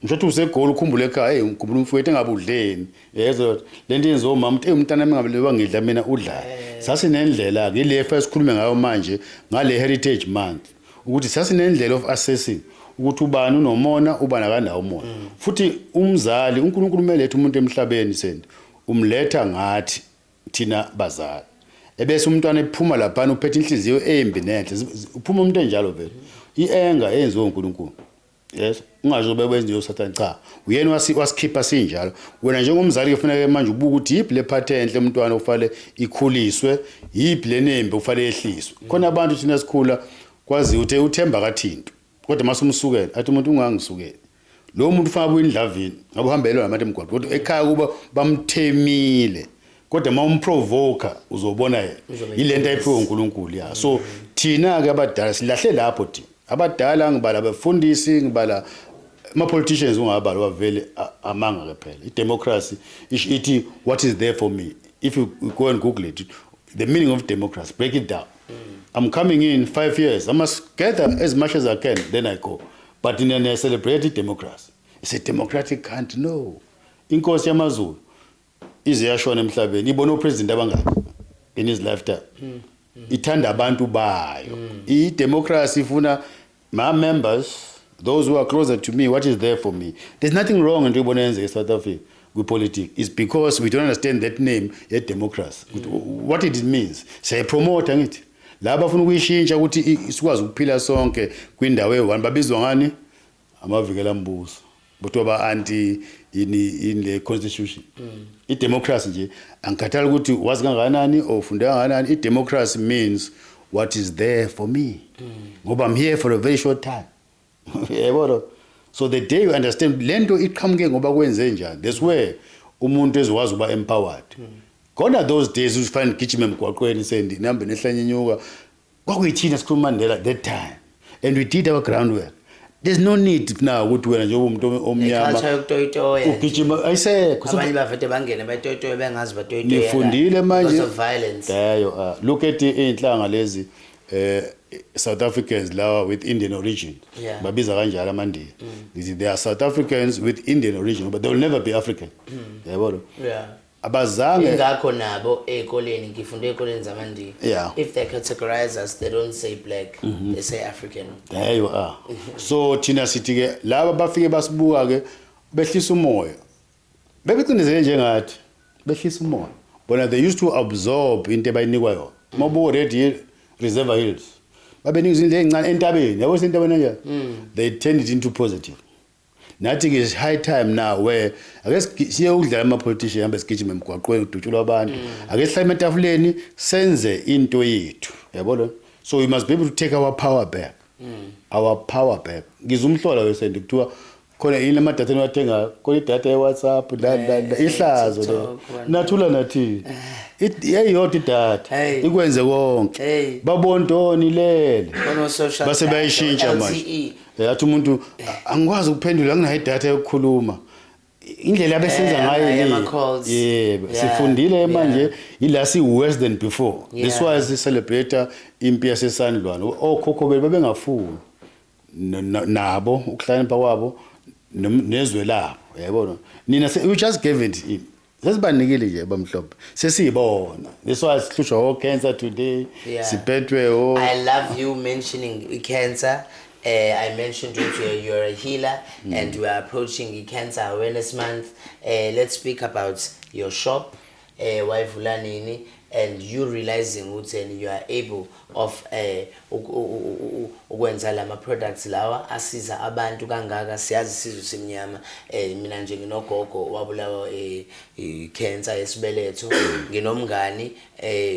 ngisho usegoli ukhumbule ekhaya hey ngikhumbula umfowethu engabudleni yezo lento yenziwa umama uthi umntana engabe bangidla mina udla sasinendlela ke le first sikhulume ngayo manje ngale heritage month ukuthi sasinendlela of assessing ukuthi ubani unomona ubani akanawo umona futhi umzali uNkulunkulu umelethe umuntu emhlabeni sente umletha ngathi thina bazali ebese umntwana ephuma lapha uphethe inhliziyo embi nenhle uphuma umuntu enjalo vele ienga enziwe uNkulunkulu. Yes, ungazobe benze yosathana cha uyena wasikhipha sinjalo wena njengomzali kufanele manje ubuka ukuthi yipi le pattern enhle umntwana ufale ikhuliswe yipi le nembe ufale ehliswe khona abantu thina sikhula kwazi ukuthi uthemba kathinto kodwa masumsukela athi umuntu ungangisukela lo muntu ufaka kuyindlavini ngabe uhambelwa nabantu emgwaqo kodwa ekhaya kuba bamthemile kodwa mawumprovoke uzobona yena yilento ayiphiwe uNkulunkulu ya so thina ke abadala silahle lapho thina abadala ngibala abafundisi ngibala ama politicians ungabala bavele amanga kuphela idemocracy ithi what is there for me if you go and google it the meaning of democracy break it down. I'm coming in 5 years I must gather as much as I can then I go but in a celebrated democracy it's a democratic country no inkosi yamaZulu ize yashona emhlabeni ibona upresident abangaki in his lifetime ithanda abantu bayo i democracy ifuna my members, those who are closer to me, what is there for me? There's nothing wrong in Ribonense, South Africa, with politics. It's because we don't understand that name, yet democracy. What it means. Say promote it. Laba funa ukuyishintsha ukuthi isikwazi ukuphila sonke kwindawo eyi-1 babizwa ngani amavikela mbuso but oba anti in the constitution i-democracy nje angikhathali ukuthi wazi kangakanani or ufunde kangakanani. I-democracy means what is there for me ngoba I'm here for a very short time. Yebo. So the day you understand lento iqhamuke ngoba kwenze njani, that's where umuntu ezokwazi uba empowered. Gone are those days usifana gijima emgwaqweni sendi nambe nehlanyanyuka kwakuyithina sikhuluma Mandela that time and we did our groundwork. There's no need now ukuthi wena njengoba umuntu omnyama culture yokutoyitoya ugijima ayisekho. abanye bavete bangene batoyitoya bengazi batoyitoya nifundile manje because of violence. Look at inhlanga lezi South Africans lawa with Indian origin. Babiza kanjalo amandiya. They are South Africans with Indian origin but they will never be African. Yabo. Abazange ingakho nabo ekoleni ngifunde ekoleni zamandiya. If they categorize us they don't say black, they say African. There you are. So thina sithi ke laba bafike basibuka ke behlisa umoya. Bebecinezele njengathi behlisa umoya. Bona they used to absorb into abayinikwa yona. Mabu Red Hill Reserve Hills. Babenika izinto ezincane entabeni. Yabo sentabeni kanjani? They turned it into positive. Nathi ke is high time now where ake siye ukudlala ama politicians hambe sigijima emgwaqweni udutshulwa abantu. Ake sihlale ematafuleni senze into yethu. Yabo. So we must be able to take our power back. Our power back. Ngizumhlola wesendi kuthiwa khona yini amadatha enwathenga khona idatha ye-WhatsApp ihlazo le nathula nathi yeyodwa idatha ikwenze konke babontoni lele base bayishintsha manje yathi umuntu angikwazi ukuphendula anginayo idatha yokukhuluma indlela abesenza ngayo yebo sifundile manje ila si worse than before. This was the celebrate impi yasesandlwana okhokho bebengafuni nabo ukuhlakanipha kwabo nezwe labo yabona nina we just gave it in sesibanikile nje bamhlophe sesiyibona. This was sihlushwa cancer today siphetwe I love you mentioning cancer. I mentioned you're a healer and we are approaching Cancer Awareness Month. Let's speak about your shop, Waivulanini, and you realizing ukuthi you are able of ukwenza lama products lawa asiza abantu kangaka. Siyazi sizwe simnyama mina nje nginogogo wabulawa cancer yesibeletho nginomngani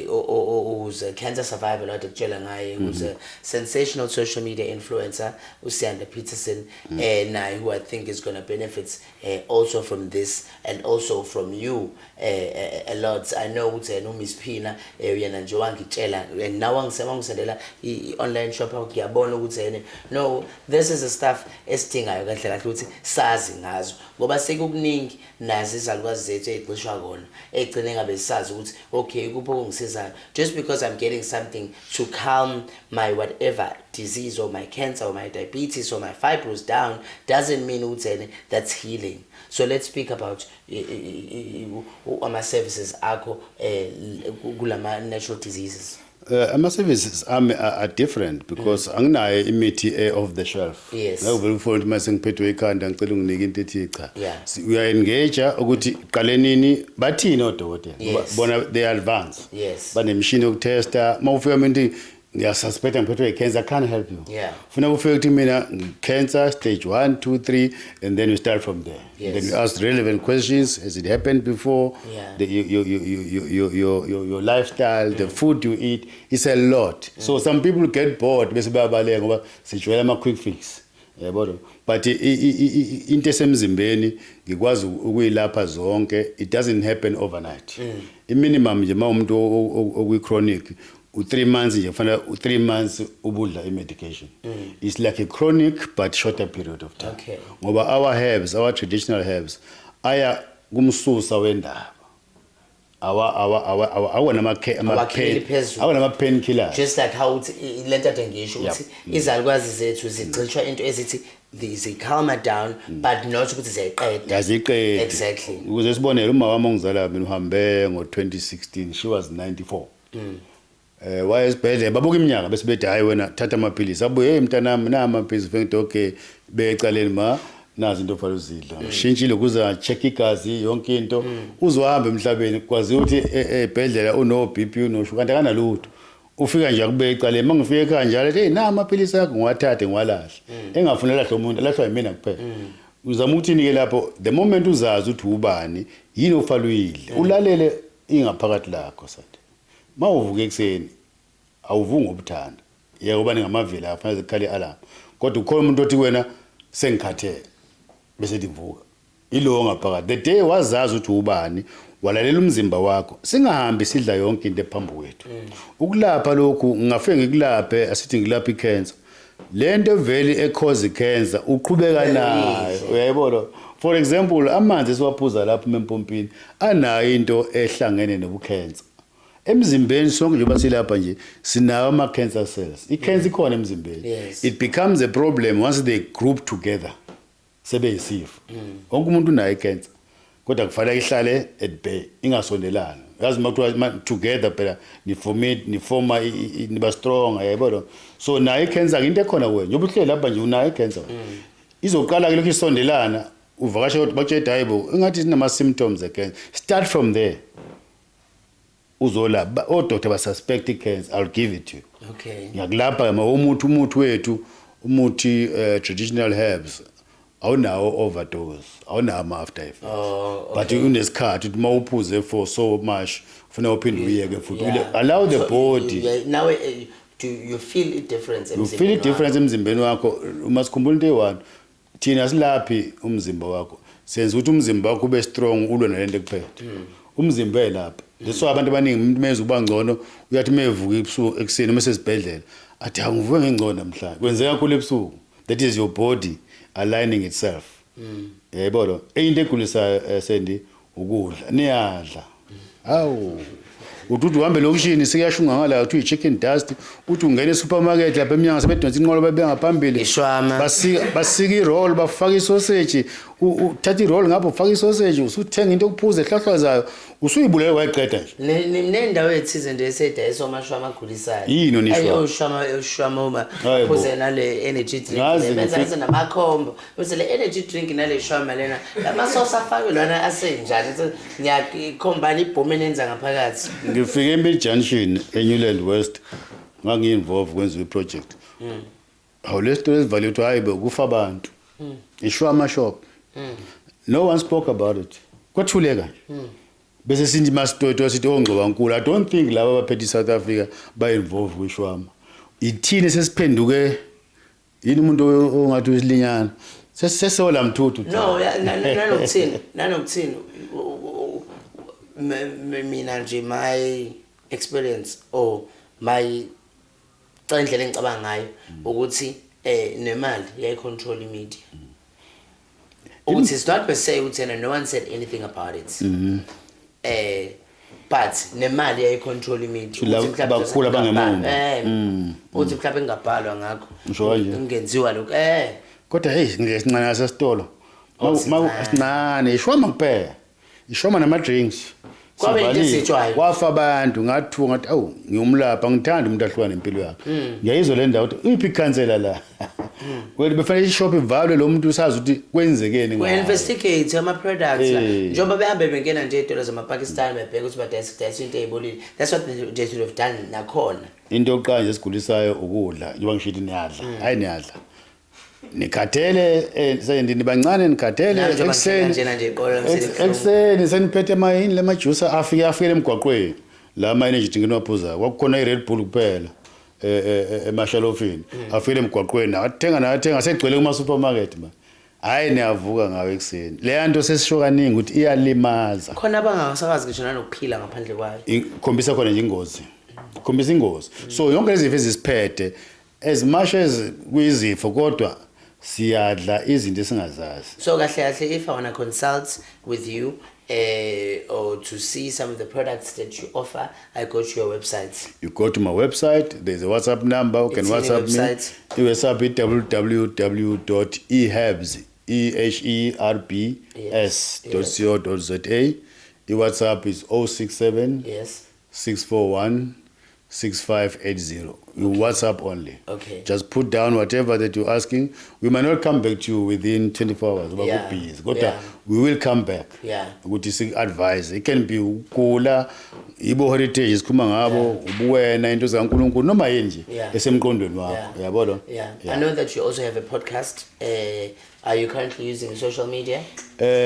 who's a cancer survivor lot ekutshela ngaye who's a sensational social media influencer uSiyanda Peterson naye who I think is going to benefit also from this and also from you a lot. I know ukuthi Miss Pina yena nje wangitshela and now ngisendela i-online shop ngiyabona ukuthi no, this is the stuff esidingayo kahle kahle ukuthi sazi ngazo ngoba sekukuningi nazi izalukazi zethu ezigcishwa kona egcine ngabe sazi ukuthi okay kupho kungisizayo just because I'm getting something to calm my whatever disease or my cancer or my diabetes or my fibros down doesn't mean ukuthi that's healing. So let's speak about ama services akho kulama natural diseases. Ama services are different because anginayo imithi off the shelf. Ngakuvela ufuna mase ngiphethwe ikhanda ngicela unginike into ethi cha. We are engaged ukuthi qalenini bathini odokotela ngoba bona they advance. Banemishini yokutesta mawufika umuntu ngiyasuspecta ngiphethwe cancer, can't help you. Funa ufike ukuthi mina cancer stage 1 2 3 and then you start from there. Then you ask relevant questions. Has it happened before? Your lifestyle, the food you eat, it's a lot. So some people get bored bese bayabaleka ngoba sijwayela ama quick fix. Yabo. But into esemzimbeni ngikwazi ukuyilapha zonke. It doesn't happen overnight. Minimum nje umuntu okwi chronic 3 months nje kufanele 3 months ubudla i-medication. It's like a chronic but shorter period of time. Ngoba our herbs, our traditional herbs aya kumsusa wendaba. Our painkillers. Just like how lenta ngisho ukuthi izalukwazi zethu zigcishwa into ezithi they calm her down but not ukuthi ziyayiqeda. Exactly. Ukuze sibonele uma wami ongizala mina uhambe ngo 2016 she was 94. wayesibhedlela babuka iminyaka bese bethi hayi wena thatha amaphilisi abuye hey mntanami na amaphilisi fengthi okay becaleni ma nazi into ofanele uzidla ngishintshile kuza check igazi yonke into uzohamba emhlabeni kwazi ukuthi ebhedlela uno BP unoshuga kanti kanalutho ufika nje akube ecaleni mangifike ekhaya njalo hey na amaphilisi akho ngiwathathe ngiwalahle engafuna lahle umuntu lahlwa yimina kuphela uzama ukuthi nike lapho the moment uzazi ukuthi ubani yini ofaluyile ulalele ingaphakathi lakho sathi mawuvuka ekseni awuvunga ubuthanda yeke ubani ngamavili afanele zikhali alarm kodwa ukhona umuntu othi wena sengikhathele bese ndivuka ilo ngaphakathi the day wazazi ukuthi ubani walalela umzimba wakho singahambi sidla yonke into ephambi kwethu ukulapha lokhu ngingafike ngikulaphe asithi ngilapha icancer lento vele ecause icancer uqhubeka nayo uyayibona for example amanzi esiwaphuza lapha empompini anayo into ehlangene nobukhensa emzimbeni sonke njengoba silapha nje sinawo ama cancer cells icancer ikhona emzimbeni it becomes a problem once they group together sebeyisifo wonke umuntu unayo icancer kodwa kufanele ihlale at bay ingasondelana yazi makuthiwa together phela niforma niba strong yayibona so nayo icancer into ekhona wena njengoba uhleli lapha nje unayo icancer izoqala ke lokho isondelana uvakasha ukuthi bakutshela hayibo engathi sinama symptoms ecancer start from there uzola odokotela basuspect icancer I'll give it to you ngiyakulapha umuthi wethu umuthi traditional herbs awunawo overdose awunawo ama after effects but unesikhathi ukuthi mawuphuze for so much ufuna uphinde uyeke futhi allow the body now do you feel a difference you feel a difference emzimbeni wakho uma sikhumbula into eyi-1 thina silaphi umzimba wakho senza ukuthi umzimba wakho ube strong ulwe nalento ekuphethe umzimba elapha that's why abantu abaningi umuntu meze uba ngcono uyathi mevuka ebusuku ekseni uma sesibhedlela athi angivuke ngengcono namhlanje kwenzeka kakhulu ebusuku that is your body aligning itself yayibona into egulisa sendi ukudla niyadla awu uthi uhambe lokishini sikuyashunga ngala uthi chicken dust uthi ungena esupermarket lapha eminyanga sebedonsa inqolo bebengaphambili basika iroll bafaka isausage uthatha iroll ngapho ufaka isausage usuthenga into okuphuza ehlahlazayo usuyibulele wayiqeda nje nendawo ethize nje esedayisa omashwama agulisayo yini nishwa oshwama uma phuze nale energy drink benza namakhombo bese le energy drink nale shwama lena lamasosa afake lwana asenjani ngiyakhomba ibhomu enenza ngaphakathi ngifike eMbili Junction eNewland West ngangi-involve kwenziwa iproject le story esivaliwe ukuthi hayi kufa abantu ishwama shop no one spoke about it kwathuleka bese sinthi masitoto sithi ongcobankulu I don't think laba abaphethe South Africa ba-involve kwishwama ithini sesiphenduke yini umuntu ongathi usilinyana sesola mthuthu no nanokuthini mina nje my experience or my indlela engicabanga ngayo ukuthi nemali yayicontrol imedia ukuthi it's not per se ukuthi no one said anything about it but nemali yayicontrol imedia ukuthi bakhulu abangemuva uthi mhlawumbe engabhalwa ngakho ungenziwa lokho kodwa hey ngesincane sesitolo masincane ishwama kuphela ishwama nama drinks kwafa abantu ngathiwa ngathi awu ngiyumlapha ngithanda umuntu ahlukana nempilo yakhe ngiyayizwa le ndawo ukuthi iphi ikhansela la kweli befanele ishop ivalwe lo muntu usazi ukuthi kwenzekeni ngayo investigate ama products njengoba behambe bengena nje ezitolo zamaPakistan bebheka ukuthi badayisa into eyibolile that's what they should have done nakhona into yokuqala nje esigulisayo ukudla njengoba ngishithi niyadla hayi niyadla nikhathele sendini bancane nikhathele ekseni seniphethe mayini lemajuice afike emgwaqweni la ama energy drink enwaphuza kwakukhona iRed Bull kuphela emashalofini afike emgwaqweni athenga segcwele kuma supermarket ma hayi niyavuka ngawe ekseni le nto sesisho kaningi ukuthi iyalimaza khona abangasakazi ngisho nanokuphila ngaphandle kwayo ikhombisa khona nje ingozi ikhombisa ingozi so yonke lezi zifo ezisiphethe as much as kuyizifo kodwa siyadla izinto esingazazi so kahle if I want to consult with you or to see some of the products that you offer I go to your website you go to my website there's a WhatsApp number you can WhatsApp me WhatsApp www.eherbs.co.za the WhatsApp is 067 yes 641 6580. You WhatsApp only. Okay. Just put down whatever that you're asking. We might not come back to you within 24 hours. Yeah. But we will come back. Yeah. Ukuthi advise. It can be ukula, ibo heritage isikhuluma ngabo, ubuwena into zaNkulunkulu noma yini nje esemqondweni wakho. Yabona? Yeah. I know that you also have a podcast. Are you currently using social media?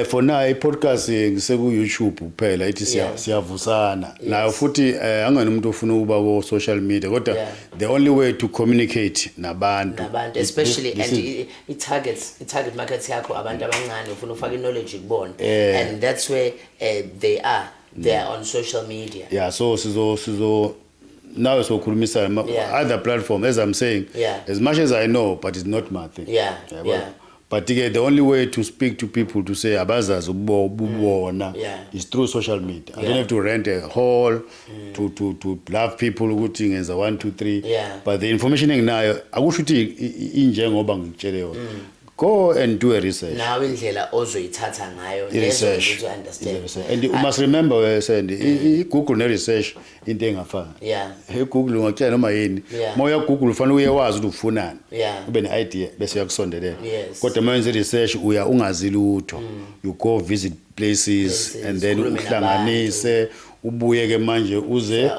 For now i-podcast ngiseku YouTube kuphela ithi siyavusana nayo futhi angani umuntu ofuna ukuba ko social media kodwa the only way to communicate nabantu especially and it target market yakho abantu abancane ufuna ufaka knowledge kubona and that's where they are on social media. So sizo now so khulumisana other platform as I'm saying as much as I know but it's not my thing. But the only way to speak to people to say abazazi ububona is through social media. I don't have to rent a hall to bluff people ukuthi ngenza 1 2 3 but the information enginayo akusho ukuthi injengoba ngitshele yona. Go and do a research. Now indlela ozoyithatha ngayo lezo to understand. And you must remember where I said Google ne research into engafana. Google ungakutshela noma yini. Moya Google ufanele uyewazi ukuthi ufunani. Ube ne idea bese uyakusondelela. Kodwa manje research uya ungazi lutho. You go visit places and then uhlanganise ubuye ke manje uze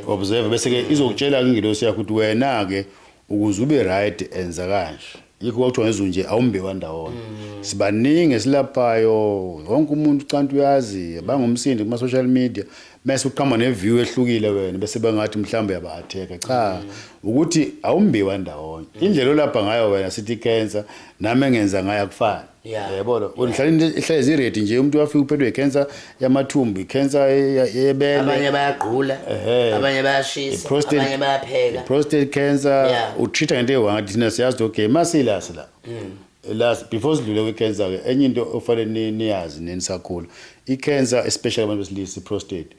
observe bese ke izokutshela ingilosi yakho ukuthi wena ke ukuze ube right enza kanje. Yikho kwakuthiwa ngezunje awumbe wandawona sibaningi esilaphayo wonke umuntu cantu uyazi bangumsindi kuma social media mase uqhama neview ehlukile wena bese bangathi mhlambe yaba-attack cha ukuthi awumbe wandawona indlela olapha ngayo wena sithi cancer nami engenza ngayo akufani yabona uhlala ihlezi irate nje umuntu wafika uphethwe cancer yamathumbu cancer yebele abanye bayagqula abanye bayashisa abanye bayapheka prostate cancer utreat ngento ewangathi thina siyazi okay masilasi la before sidlule kwi-cancer ke enye into ofanele niyazi nenisakhula i-cancer especially abantu besilisa prostate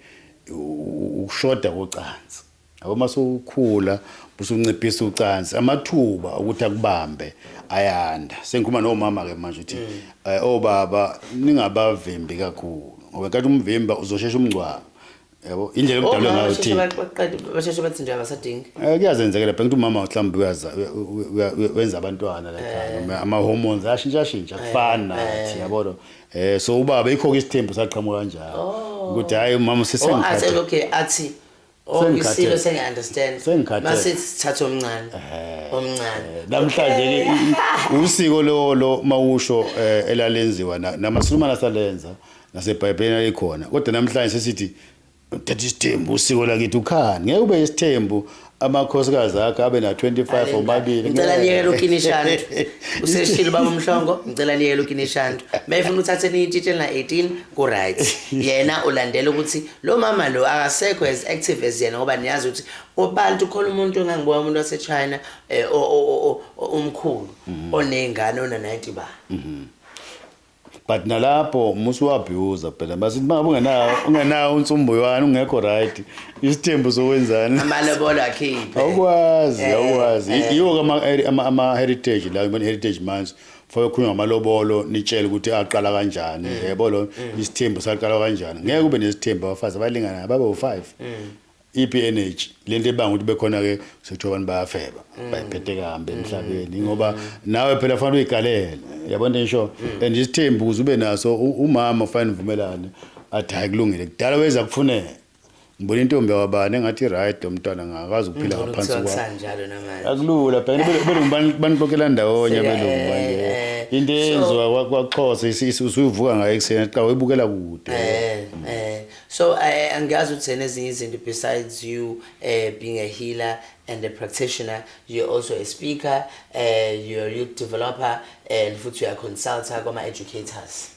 ukushoda kocansi yabo masukhula busunciphisa ucansi amathuba ukuthi akubambe ayanda sengikhuluma nomama ke manje uthi obaba ningabavimbi kakhulu ngoba kanti umvimba uzoshesha umngcwabo yabo indlela omdalwe ngayo uthi basheshe bathi nje abasadingi kuyazenzekela bheka umama mhlawumbe wenza abantwana la ekhaya ama hormones ashintsha kufana nathi yabona so ubaba ikho ke isithembu saqhamuka kanjalo ukuthi hayi umama sesengikhatha okay athi isilo sengi-understand mase sithatha omncane namhlanje ke usiko lo mawusho elalenziwa namasulumane asalenza nasebhayibhelini likhona kodwa namhlanje sesithi thatha isithembu usiko lakithi ukhani ngeke ube isithembu amakhosikazi akhe abe na 25 omabili ngicela niyeke ukinishantu useshilo baba umhlongo ngicela niyeke ukinishantu mayifuna uthathe niyitshithe na 18 ku right yena ulandela ukuthi lo mama lo akasekho as active as yena ngoba niyazi ukuthi obantu khona umuntu engangibuka umuntu wase China umkhulu onengane ona 90 ba but nalapho musuwabhuza phela basithi ungenawo unsumbuywani ungekho right isithembu sokwenzana amalobolo akhiphe awukwazi yiwo ama heritage la heritage months for kukhulunywa ngamalobolo nitshela ukuthi aqala kanjani yebo isithembu saqala kanjani ngeke ube nesithembu abafazi abalingana babe u5 EPNH lento ebanga ukuthi bekhona ke sekuthiwa abantu bayafeba bayiphethe kahambe emhlabeni ngoba nawe phela fanele uyigalele yabona ngisho and isithembu ukuze ube naso umama ufanele uvumelane athi hayi kulungile kudala weza kufuneka ngibona intombi yabani engathi right umntwana ngakazi ukuphila ngaphansi kwa akulula phela banibokela ndawonye belungu manje into enziwa kwaXhosa usuyivuka ngayo ekseni xa uyibukela kude so angiyazi ukuthi enezinye izinto besides you being a healer and a practitioner, you're also a speaker, you're a youth developer, and futhi you're a consultant, educators.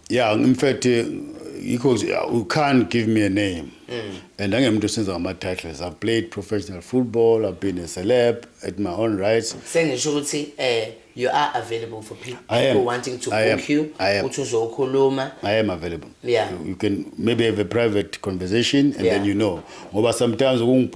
Yeah, in fact, you can't give me a name. And I'm going to say my titles. I've played professional football, I've been a celeb at my own rights. Saying you are available for people wanting to book you. I am available. Yeah. You can maybe have a private conversation and then you know. But sometimes you'll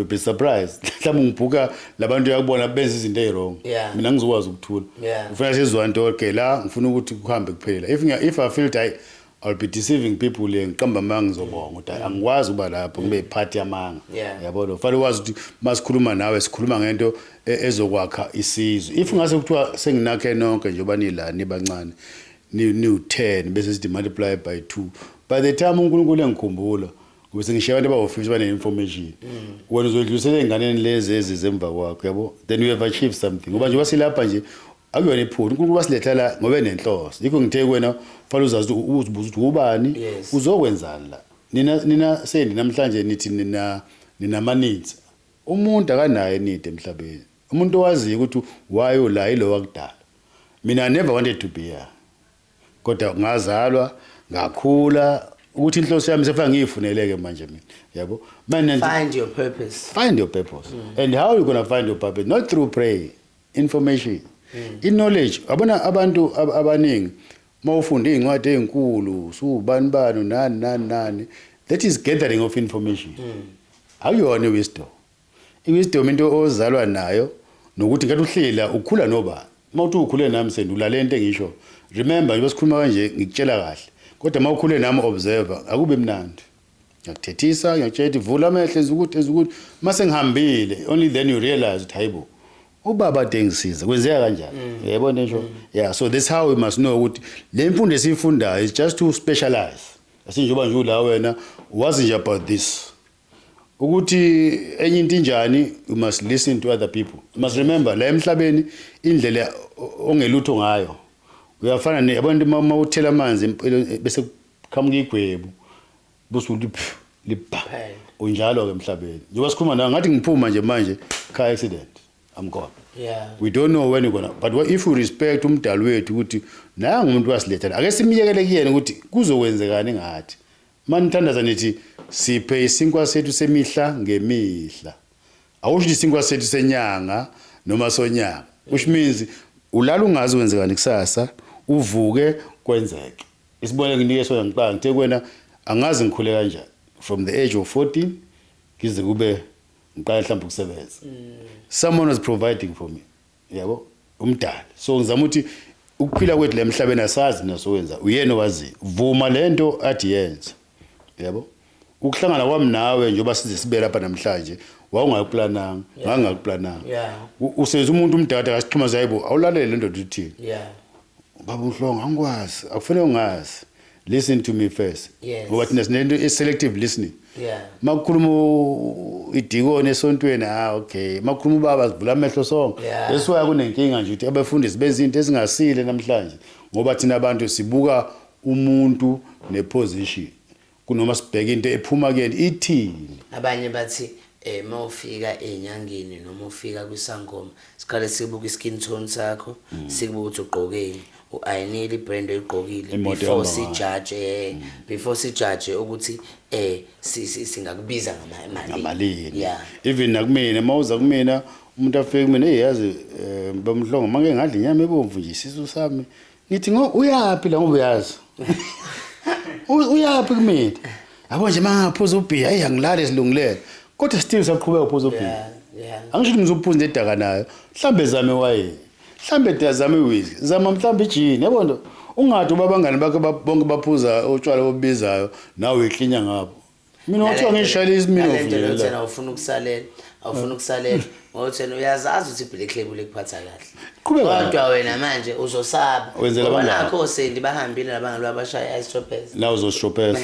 be surprised. Mhlawumbe labantu yakubona benza izinto ezirong. Mina ngizokwazi ukuthula. Ufuna sizwe into okay la ngifuna ukuthi kuhambe kuphela. If I feel that I'll be deceiving people ngiqamba amanga ngizobonga ukuthi angikwazi ukuba lapho ngibe party yamanga yabona fanele wazi ukuthi masikhuluma nawe sikhuluma ngento ezokwakha isizwe if ngase kuthiwa senginakhe nonke njengoba nilani bancane ni 10 bese sithi multiply by 2 by the time uNkulunkulu engikhumbula bese ngishiya abantu abawofisa bane information wena uzodlulisela enganeni lezi ezizemva kwakho yabo then you have achieved something ngoba nje wasilapha nje akuyona iphutha uNkulunkulu wasiletha la ngobe nenhloso yikho ngithe kuwena fanele uzazi uzibuza ukuthi ubani uzokwenzani la nina sendi namhlanje nithi nina maninzi umuntu akanayo need emhlabeni umuntu owaziyo ukuthi why la ilo wakudala mina never wanted to be here kodwa ngazalwa ngakhula ukuthi inhloso yami sefanga ngiyifuneleke manje mina yabo find your purpose and how are you going to find your purpose not through prayer information knowledge abona abantu abaningi mawufunda incwadi ezinkulu subani nani that is gathering of information akuyona wisdom into ozalwa nayo nokuthi ngathi uhlela ukhula nobani mawuthi ukhule nami sendula into engisho remember nje sikhuluma kanje ngikutshela kahle kodwa mawukhule nami observer akube mnandi ngiyakuthethisa ngiyatshela vula amehlo ezukuthi mase ngihambile only then you realize ukuthi hayibo ubaba dengisiza kwenzeka kanjani yabona nje yeah so that's how we must know ukuthi le mfundo esifundayo is just to specialize asinjoba nje la wena wazi nje about this ukuthi enye into injani you must listen to other people you must remember la emhlabeni indlela ongelutho ngayo uyafana neyabantu mawuthela amanzi bese khamuka igwebu busuthi lipa unjalo ke emhlabeni njengoba sikhuluma nawe ngathi ngiphuma nje manje car accident I'm gone we don't know when you're gonna but if we respect umdali wethu ukuthi naye ngumuntu wasilethela ake simiyekele kuyena ukuthi kuzokwenzekani ngathi manithandaza nithi siphe isinkwa sethu semihla ngemihla awusho isinkwa sethu senyanga noma sonyanga which means ulala ungazi wenzekani kusasa uvuke kwenzeke isibonelo nginike sona ngiqala ngithe kwena angazi ngikhule kanjani from the age of 14 ngize kube ngiqala mhlawumbe ukusebenza someone was providing for me yabo umdali so ngizama ukuthi ukuphila kwethu lemhlabeni asazi nasowenza uyena owazi vuma lento athi yenza yabo ukuhlangana kwami nawe njengoba size sibe lapha namhlanje wawungayiplananga ngangakuplananga usenza umuntu umdala akasixhuma zayibo awulalele lento uthini baba uhlonga angikwazi akufanele ungazi listen to me first ngoba thina sinento selective listening makukhuluma idikoni esontweni okay makukhuluma ubaba sivula amehlo sonke bese waya kunenkinga nje ukuthi abafundisi benza izinto ezingasile namhlanje ngoba thina abantu sibuka umuntu neposition kunoma sibheka into ephuma kuyena ithini abanye bathi mawufika enyangeni noma ufika kwisangoma siqale sibuka iskin tone sakho sikubuka ukuthi ugqokeni uayinile ibrand oyigqokile before si judge ukuthi singakubiza ngamalini even nakumina mawuza kumina umuntu afike kumina yazi bamhlongo make ngadla inyama ebomvu nje isisu sami ngithi uyapi la ngoba uyazi uyapi kumina yabo nje mangaphuza ubhiya ayangilala esilungilele kodwa still saqhubeka uphuza ubhiya angisho ngizophuza nedaka nayo mhlambe zame waye mhlambe dazame whisky zama mhlambe ijini yabona ungathi ubabangani bakhe bonke baphuza utshwala obizayo nawe eklinya ngabo mina uthiwa ngishayisa mina ufuna awufuna ukusalela ngokuthi uyazazi ukuthi iblack label ekuphatha kahle kodwa wena manje uzosaba ngoba nakho sendi bahambile labangani babashaya istroppers la uzostropers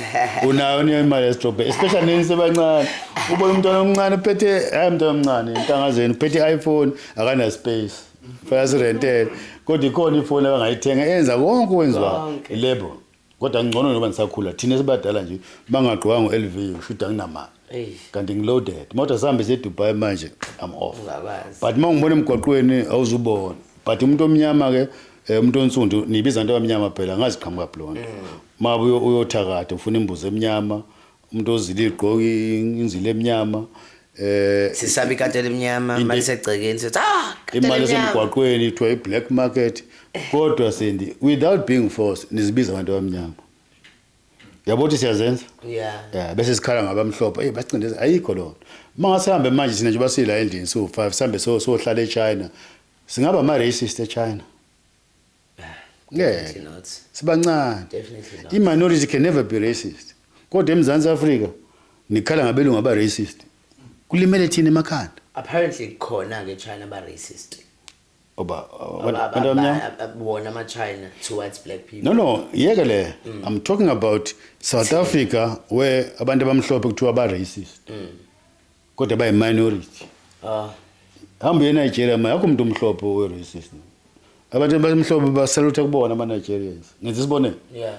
unayo imali yestropper especially nisebancane ubona umntwana omncane uphethe umntwana omncane intangazeni uphethe iPhone akana space fast rented kodwa ikhona ifoni abangayithenga enza konke okwenziwa ilabel kodwa ngcono noba nisakhula thina sibadala nje bangagqoka ngo-LV ushuda nginamali kanti ngiloaded motor sihambe seDubai manje I'm off but mangibona emgwaqweni awuzubona but umuntu omnyama ke umuntu onsundu nibiza into abamnyama phela ngaziqhamuka blonde mabe uyothakade ufuna imbuzi emnyama umuntu ozile igqoki inzile emnyama sisabi katele emnyama manje segcekeni sithi imali semgwaqweni ithiwa i-black market kodwa sendi without being forced nizibiza abantu abamnyama yabo ukuthi siyazenza bese sikhala ngabamhlophe bacindeze ayikho lona mangasehambe manje sina nje basila endlini so 5 sambe sohlala eChina singaba ama racist eChina Definitely not. Sibancane. Definitely not. I-minority can never be racist. Kodwa eMzansi Afrika nikhala ngabelungu aba racist. Kulimele thina emakhanda. Apparently khona ke China ba racist. Oba Wona ama China towards black people. No, yeke le. I'm talking about South Africa where abantu abamhlophe kuthiwa ba racist. Kodwa ba minority. Hamba eNigeria mayakho umuntu omhlophe we racist. Abantu abamhlophe basalute kubona ama Nigerians. Ngenza isibonelo. Yeah.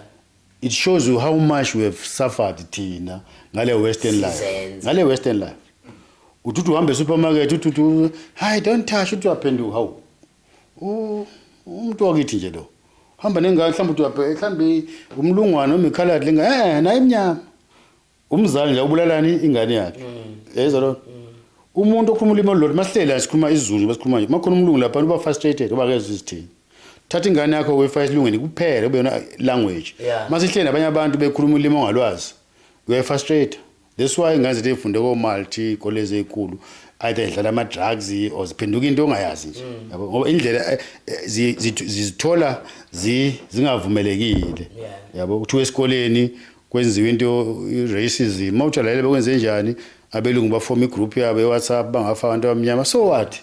It shows you how much we have suffered thina ngale western life. Ngale western life. Uthi uhambe supermarket uthi hi don't touch uthi waphenduka hawu. Umuntu wakithi nje lo. Hamba nengane mhlawumbe uthi mhlawumbe umlungwana omikhaladi lenga naye emnyama. Umzali nje ubulalani ingane yakhe. Yezwa lo. Umuntu okhuluma ulimi olulodwa masihlela sikhuluma isiZulu basikhuluma nje. Makhona umlungu lapha uba frustrated uba kezwe isithini. Thatha ingane yakho uyifaka isilungeni kuphela ube yona language. Masihlele nabanye abantu bekhuluma ulimi ongalwazi. Uya frustrated. That's why ngaze zifunde ko multi college ezinkulu either idlala ama drugs or ziphenduka into ongayazi nje. Yabo ngoba indlela zizithola zingavumelekile. Yabo uthi esikoleni kwenziwa into racism mawutshala lebe kwenze njani abelungu bafoma igroup yabo eWhatsApp bangafaka abantu abamnyama so what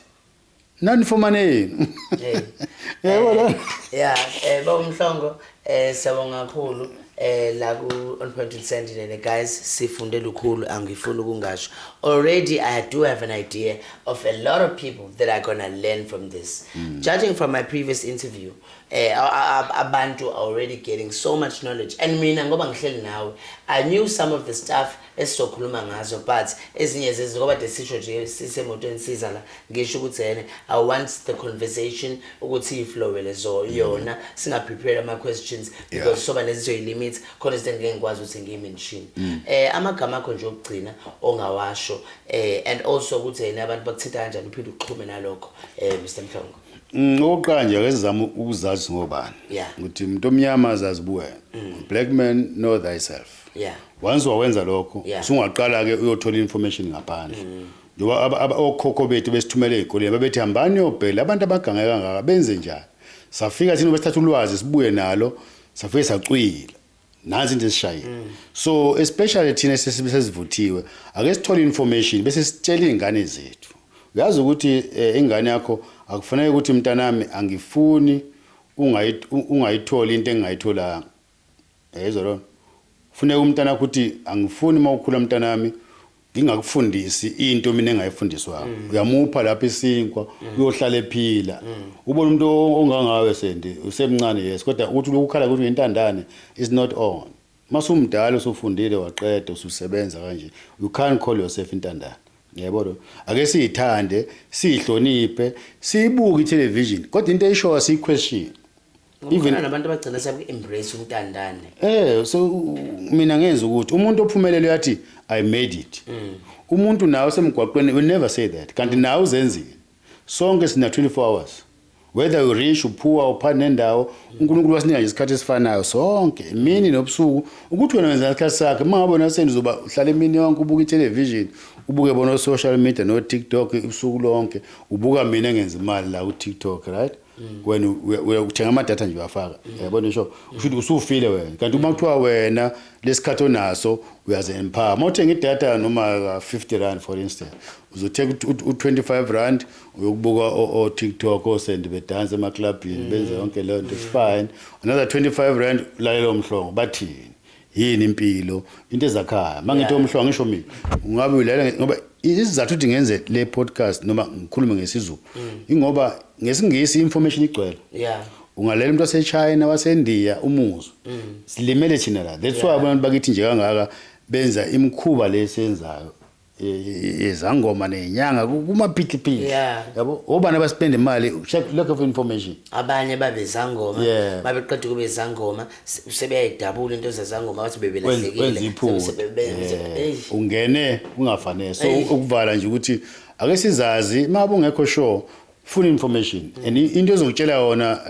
nani fomane yebo bawumhlongo siyabonga kakhulu la ku on point to send in guys sifunde lukhulu angifuni ukungasho already I do have an idea of a lot of people that are going to learn from this. Judging from my previous interview abantu are already getting so much knowledge and mina ngoba ngihleli nawe I knew some of the stuff esizokhuluma ngazo but ezinye zezi ngoba desisho nje sisemotweni siza la ngisho ukuthi yena I want the conversation ukuthi iflowele yona singa prepare ama questions because soba nezinto limits khona izinto ngeke ngikwazi ukuthi ngiyimention amagama akho nje okugcina ongawasho and also ukuthi yena abantu bakuthinta kanjani uphinde uxhume nalokho Mr Mhlongo. Oqala nje akuzama ukuzazi ngobani ukuthi umuntu omnyama azazi buwena. Black man know thyself. Once wawenza lokho usungaqala ke uyothola information ngaphandle. Njoba okhokho bethu besithumele ezikoleni babethi hambani yobhela abantu abagangeka ngaka benze njani. Safika thina besithatha ulwazi sibuye nalo safike sacwila. Nansi into esishayile. So especially thina sesivuthiwe ake sithole information bese sitshela izingane zethu. Uyazi ukuthi ingane yakho akufanele ukuthi mntanami angifuni ungayithola into engayitholanga. Yezwa lo. Ufune umntana ukuthi angifuni mawukhula mntanami ngingakufundisi into mina engayifundiswa. Uyamupha lapha isinkwa uyohlala ephila. Ubona umuntu ongangawe sende usemncane yes kodwa uthi ukukhala ukuthi intandane is not on. Masumdala usufundile waqeda ususebenza kanje you can't call yourself intandane. Yebo ake siyithande sihloniphe siyibuke itelevision kodwa into eyisho asi question even abantu abagcina sabe embrace umntandane so mina ngenza ukuthi umuntu ophumelele yathi I made it umuntu nawe semgwaqweni will never say that kanti nawe uzenzile sonke sina 24 hours whether you rich poor uphana nendawo uNkulunkulu wasinika nje isikhathi esifanayo sonke imini nobusuku ukuthi wena wenza isikhathi sakhe mangabona sendizoba uhlala imini yonke ubuka itelevision ubuke bona social media no TikTok ubusuku lonke ubuka mina ngenza imali la ku TikTok right when uthenga ama data nje uyafaka yabona ngisho ushuthi usufile wena kanti uma kuthiwa wena lesikhathi onaso uyaze-empower mawuthenga idata noma 50 rand for instance uzothenga u25 rand uyokubuka o TikTok osend bedance emaclubini benze yonke leyo nto fine another 25 rand lalelo mhlongo bathini yini impilo into ezakhaya mangithi omhlongo ngisho mina ungabe ulalela ngoba isizathu ukuthi ngenze le podcast noma ngikhulume ngesizulu ingoba ngesingisi information igcwele ungalalela umuntu waseChina waseNdiya umuzwa silimele thina la that's why abantu bakithi nje kangaka benza imikhuba lesenzayo ezangoma nenyanga kumaphithiphithi yabo obani abaspend imali check lack of information abanye babezangoma babeqeda kube izangoma sebeyayidabula into zezangoma bathi bebelahlekile ungene ungafanele so ukuvala nje ukuthi ake sizazi mabe ungekho sure full information and into ezokutshela yona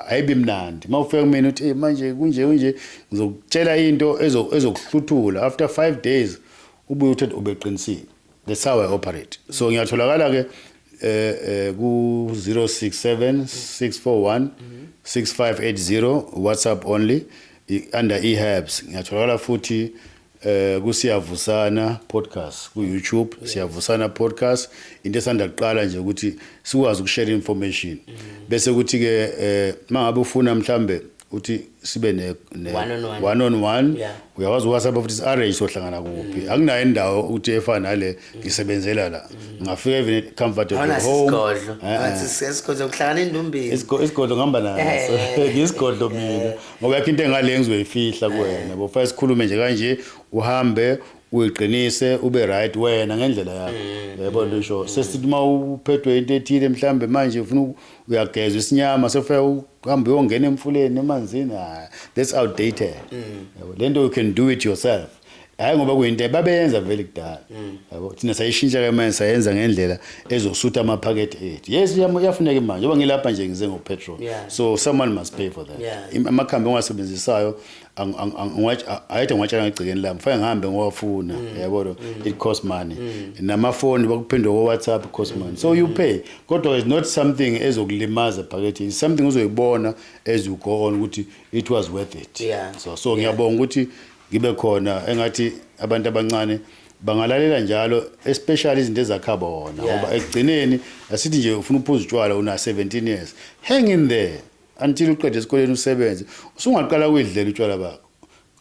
ayibi mnandi mawufika kumina uthi manje kunje ngizokutshela into ezokuhluthula after 5 days ubuye uthi ubeqinisile that's how I operate so ngiyatholakala ke ku 067 641 6580 WhatsApp only under eHabs. Ngiyatholakala futhi ku Siyavusana podcast ku YouTube. Siyavusana podcast into esanda kuqala nje ukuthi sikwazi ukushare information bese kuthi ke mangabe ufuna mhlambe uthi sibe ne one on one uyakwazi WhatsApp futhi arrange sohlangana kuphi akunayo indawo uthi efana nale ngisebenzela la ngafika even comfortable home ngathi sesigodlo ukuhlangana indumbili isigodlo ngihamba naso ngisigodlo mina ngoba yakho into engale ngizoyifihla kuwena yabo first khulume nje kanje uhambe uyiqinise ube right wena ngendlela yakho yabo lisho sesithi uma uphethwe into ethile mhlambe manje ufuna uyageza isinyama sofika uhambe uyongena emfuleni emanzini that's outdated yabo lento you can do it yourself hayi ngoba kuyinto babenza vele kudala yabo thina sayishintsha ke manje sayenza ngendlela ezosuta amaphakethe ethu yes yafuneka manje ngoba ngilapha nje ngize ngopetrol so someone must pay for that amakhambi ongasebenzisayo ayithe ngwatshana ngegcikeni lami mfake ngihambe ngowafuna yabo it costs money namafoni bakuphinde ko WhatsApp cost money so you pay kodwa is not something ezokulimaza phakethe is something uzoyibona as you go on ukuthi it was worth it so ngiyabonga ukuthi ngibe khona engathi abantu abancane bangalalela njalo especially izinto ezakhaba wona ngoba ekugcineni asithi nje ufuna uphuza utshwala una 17 years hang in there until uqede esikoleni usebenze usungaqala ukudlela utshwala bakho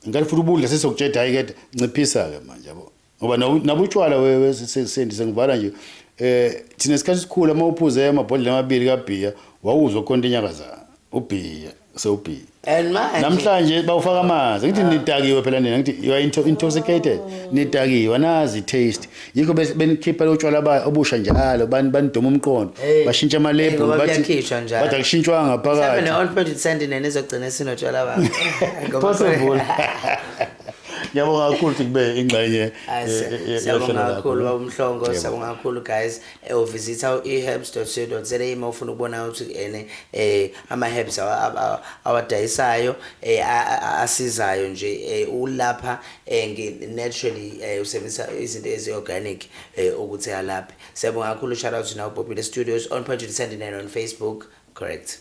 ngathi futhi ubudla sesokutsheda hayi ke nciphisa ke manje yabo ngoba nabo utshwala wewe sengivala nje thina isikhathi sikhulu uma uphuze amabhodlela amabili kaBhiya wawuzwa khona inyakazana uBhiya sewuBhiya and manje namhlanje bawufaka amanzi ngithi nitakiwe phela nina ngithi you are intoxicated nitakiwe nazi taste yikho benikhipha lo tshwala obusha njalo banidoma umqondo bashintsha ama label bathi akushintshwa ngaphakathi mhlawumbe on point send nene ezogcina sinotshwala bakho possible Ngiyabonga kakhulu ukuthi kube ingxenye siyabonga kakhulu babumhlongo siyabonga kakhulu guys visita eherbs.co.za uma ufuna ukubona ukuthi ama herbs awadayisayo asizayo nje ulapha naturally usebenzisa izinto ezi-organic ukuthi alaphe siyabonga kakhulu shout out to now Popular Studios on point to send on Facebook correct